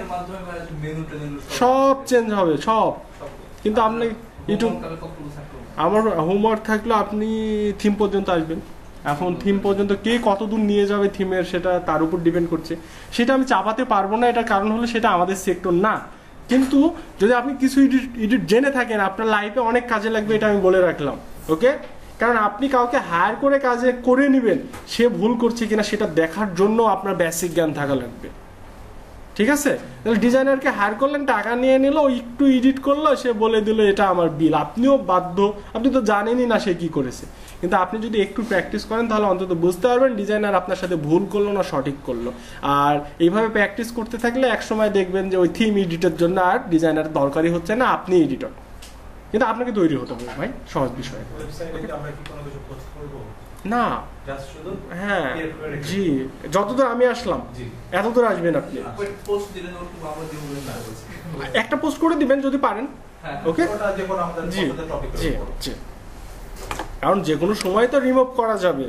সব চেঞ্জ হবে সব। কিন্তু আপনি ইউটিউব, আমার হোমওয়ার্ক থাকলে আপনি থিম পর্যন্ত আসবেন। এখন থিম পর্যন্ত কে কত দূর নিয়ে যাবে থিমের, সেটা তার উপর ডিপেন্ড করছে। সেটা আমি চাপাতে পারবো না, এটার কারণ হলো সেটা আমাদের সেক্টর না। কিন্তু যদি আপনি কিছু এডিট জেনে থাকেন আপনার লাইফে অনেক কাজে লাগবে, এটা আমি বলে রাখলাম। ওকে, কারণ আপনি কাউকে হায়ার করে কাজে করে নেবেন, সে ভুল করছে কিনা সেটা দেখার জন্য আপনার বেসিক জ্ঞান থাকা লাগবে। ঠিক আছে, তাহলে ডিজাইনারকে হায়ার করলেন, টাকা নিয়ে নিল, একটু এডিট করলো, সে বলে দিল এটা আমার বিল, আপনিও বাধ্য, আপনি তো জানেনই না সে কি করেছে। কিন্তু আপনি যদি একটু প্র্যাকটিস করেন তাহলে অন্তত বুঝতে পারবেন ডিজাইনার আপনার সাথে ভুল করলো না সঠিক করলো। আর এইভাবে প্র্যাকটিস করতে থাকলে একসময় দেখবেন যে ওই থিম এডিটের জন্য আর ডিজাইনার দরকারই হচ্ছে না, আপনি এডিটর। কিন্তু আপনাকে তৈরি হতে হবে ভাই, সহজ বিষয় না। হ্যাঁ জি, যতদূর আমি আসলাম এতদূর আসবেন আপনি। একটা পোস্ট করে দিবেন যদি পারেন। ওকে, জি জি জি, কারণ যে কোনো সময় তো রিমুভ করা যাবে।